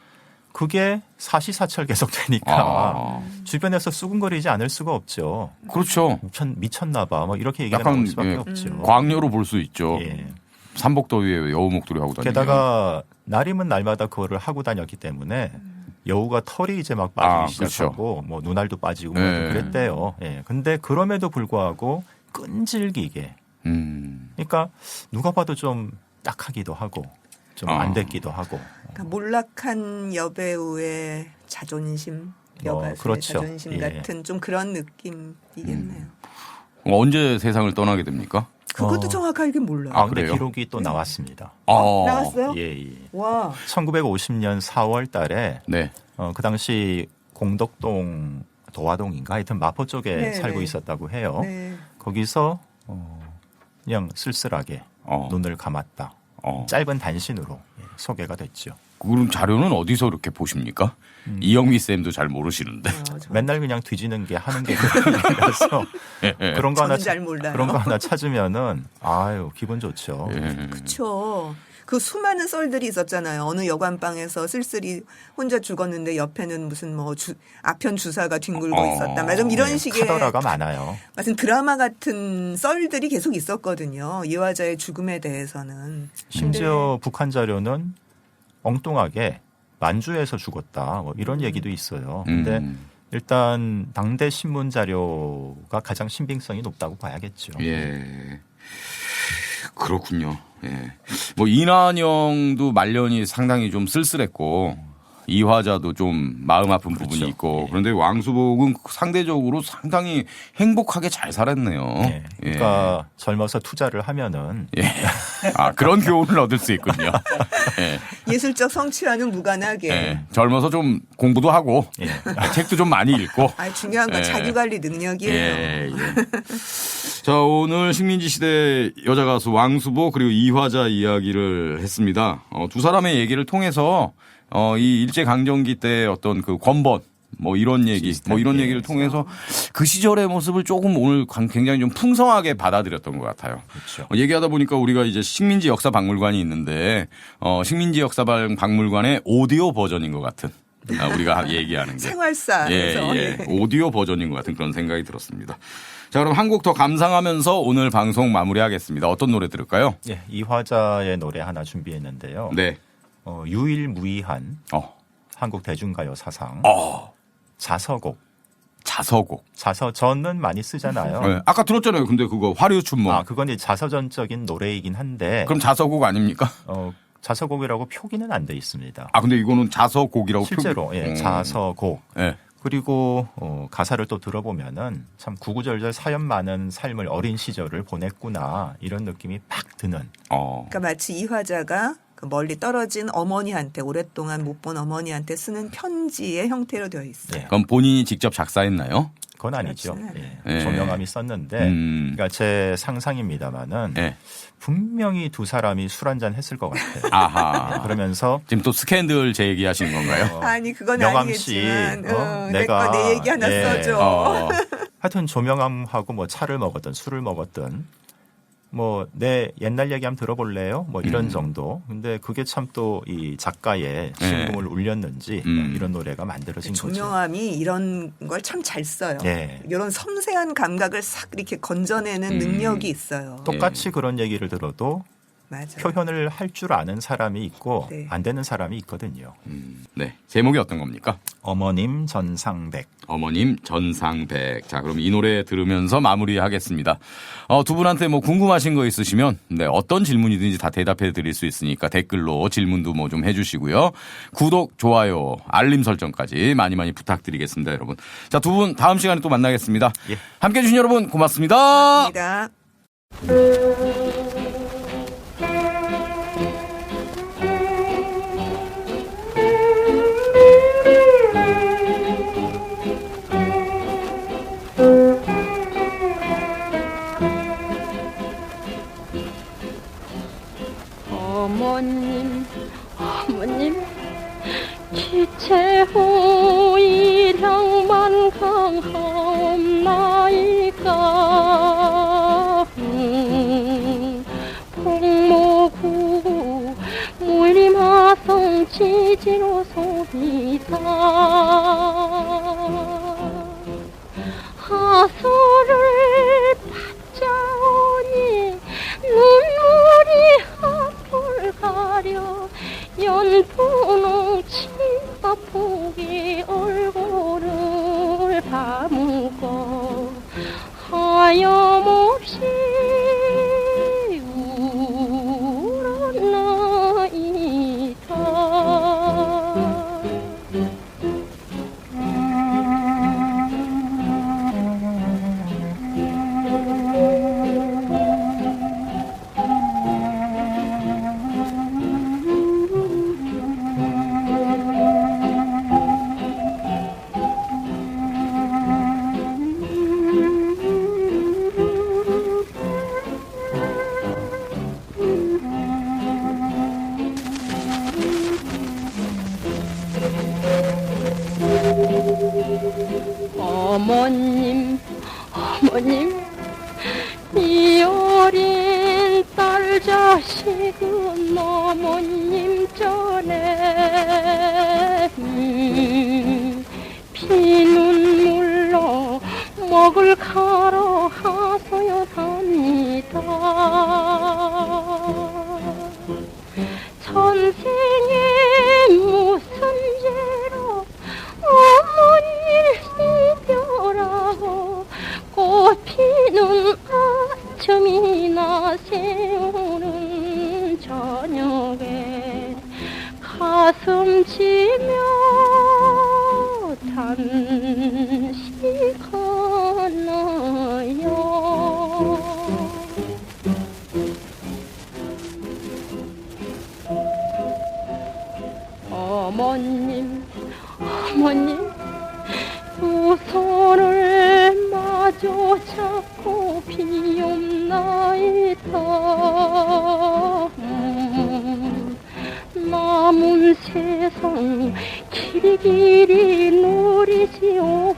그게 사시사철 계속 되니까 주변에서 수군거리지 않을 수가 없죠. 그렇죠. 미쳤나 봐. 뭐 이렇게 얘기가 약간 나올 수밖에 예, 없죠. 광녀로 볼 수 있죠. 예. 삼복더위에 여우 목도리 하고 다니는. 게다가 날이면 날마다 그거를 하고 다녔기 때문에 여우가 털이 이제 막 빠지기 그렇죠. 시작하고 뭐 눈알도 빠지고 뭐 네. 그랬대요. 예. 근데 그럼에도 불구하고 끈질기게 그러니까 누가 봐도 좀 딱하기도 하고 좀 안 됐기도 하고 그러니까 몰락한 여배우의 자존심, 여가수의 그렇죠. 자존심 예. 같은 좀 그런 느낌이겠네요. 언제 세상을 떠나게 됩니까? 그것도 정확하게 몰라요. 근데 그래요? 기록이 또 나왔습니다. 나왔어요? 예. 와. 1950년 4월 달에 네. 그 당시 공덕동 도화동인가 하여튼 마포 쪽에 네, 살고 네. 있었다고 해요. 네. 거기서 그냥 쓸쓸하게 눈을 감았다. 짧은 단신으로 소개가 됐죠. 그런 자료는 어디서 이렇게 보십니까? 이영미 쌤도 잘 모르시는데. 맨날 그냥 뒤지는 게 하는 게 그래서 그런 거 하나 저는 잘 몰라요. 그런 거 하나 찾으면은 아유 기분 좋죠. 그렇죠. 그 수많은 썰들이 있었잖아요. 어느 여관방에서 쓸쓸히 혼자 죽었는데 옆에는 무슨 뭐 아편 주사가 뒹굴고 있었다. 좀 이런 식의 카더라가 많아요. 무슨 드라마 같은 썰들이 계속 있었거든요. 이화자의 죽음에 대해서는. 심지어 북한 자료는 엉뚱하게 만주에서 죽었다. 뭐 이런 얘기도 있어요. 근데 일단 당대 신문 자료가 가장 신빙성이 높다고 봐야겠죠. 예. 그렇군요. 예. 뭐 이난영도 말년이 상당히 좀 쓸쓸했고 이화자도 좀 마음 아픈 부분이 있고 그런데 왕수복은 상대적으로 상당히 행복하게 잘 살았네요. 예. 그러니까 젊어서 투자를 하면은 예. 아 그런 교훈을 얻을 수 있군요. 예. 예술적 성취와는 무관하게. 예. 젊어서 좀 공부도 하고 책도 좀 많이 읽고. 중요한 건 자기관리 능력이에요. 예. 자 오늘 식민지 시대 여자 가수 왕수보 그리고 이화자 이야기를 했습니다. 두 사람의 얘기를 통해서 이 일제 강점기 때 어떤 그 권번 뭐 이런 얘기 뭐 이런 얘기를 통해서 그 시절의 모습을 조금 오늘 굉장히 좀 풍성하게 받아들였던 것 같아요. 그렇죠. 얘기하다 보니까 우리가 이제 식민지 역사 박물관이 있는데 식민지 역사 박물관의 오디오 버전인 것 같은 우리가 얘기하는 게 생활사에서 오디오 버전인 것 같은 그런 생각이 들었습니다. 자 그럼 한 곡 더 감상하면서 오늘 방송 마무리하겠습니다. 어떤 노래 들을까요? 예, 이화자의 노래 하나 준비했는데요. 네. 유일무이한 한국 대중가요 사상 자서곡. 자서전은 많이 쓰잖아요. 네. 아까 들었잖아요. 근데 그거 화류춘몽. 그건 이제 자서전적인 노래이긴 한데. 그럼 자서곡 아닙니까? 자서곡이라고 표기는 안 돼 있습니다. 근데 이거는 자서곡이라고 실제로 자서곡. 네. 그리고 가사를 또 들어보면은 참 구구절절 사연 많은 삶을 어린 시절을 보냈구나 이런 느낌이 팍 드는. 그러니까 마치 이화자가 그 멀리 떨어진 어머니한테 오랫동안 못 본 어머니한테 쓰는 편지의 형태로 되어 있어요. 그럼 본인이 직접 작사했나요? 그건 아니죠. 예. 조명암이 썼는데, 그러니까 제 상상입니다만은 분명히 두 사람이 술 한잔 했을 것 같아요. 아하. 그러면서 지금 또 스캔들 제 얘기하시는 건가요? 아니 그건 명암 씨, 아니겠지만 내가 내 얘기 하나 써줘. 하여튼 조명암하고 뭐 차를 먹었든 술을 먹었든 뭐 내 옛날 얘기 한번 들어볼래요? 뭐 이런 정도. 근데 그게 참 또 이 작가의 심금을 울렸는지 이런 노래가 만들어진 거죠. 조명암이 이런 걸 참 잘 써요. 네. 이런 섬세한 감각을 싹 이렇게 건져내는 능력이 있어요. 똑같이 그런 얘기를 들어도 맞아요. 표현을 할 줄 아는 사람이 있고 안 되는 사람이 있거든요. 네. 제목이 어떤 겁니까? 어머님 전상백. 어머님 전상백. 자, 그럼 이 노래 들으면서 마무리하겠습니다. 두 분한테 뭐 궁금하신 거 있으시면 어떤 질문이든지 다 대답해 드릴 수 있으니까 댓글로 질문도 뭐 좀 해주시고요. 구독, 좋아요, 알림 설정까지 많이 많이 부탁드리겠습니다, 여러분. 자, 두 분 다음 시간에 또 만나겠습니다. 함께해 주신 여러분 고맙습니다. 고맙습니다. 어머님 기체 후 일향만 강하옵나이까 폭모구 물림하성 지지로 소비다 하소를 받자오니 눈물이 앞을 가려 연분홍치 아프게 얼굴을 다무고 하염없이 울어나이다 어머님 이 어린 딸 자식은 어머님 전에 피눈물로 먹을 가로 하소연합니다. 전생에 무슨 죄로 어머니를 이별하고 꽃피는 아침이나 새우는 저녁에 가슴 치며 단식하나요. 어머님 두 손을 마주 잡고 비옵나이다. 남은 세상 길이 누리시옵소서.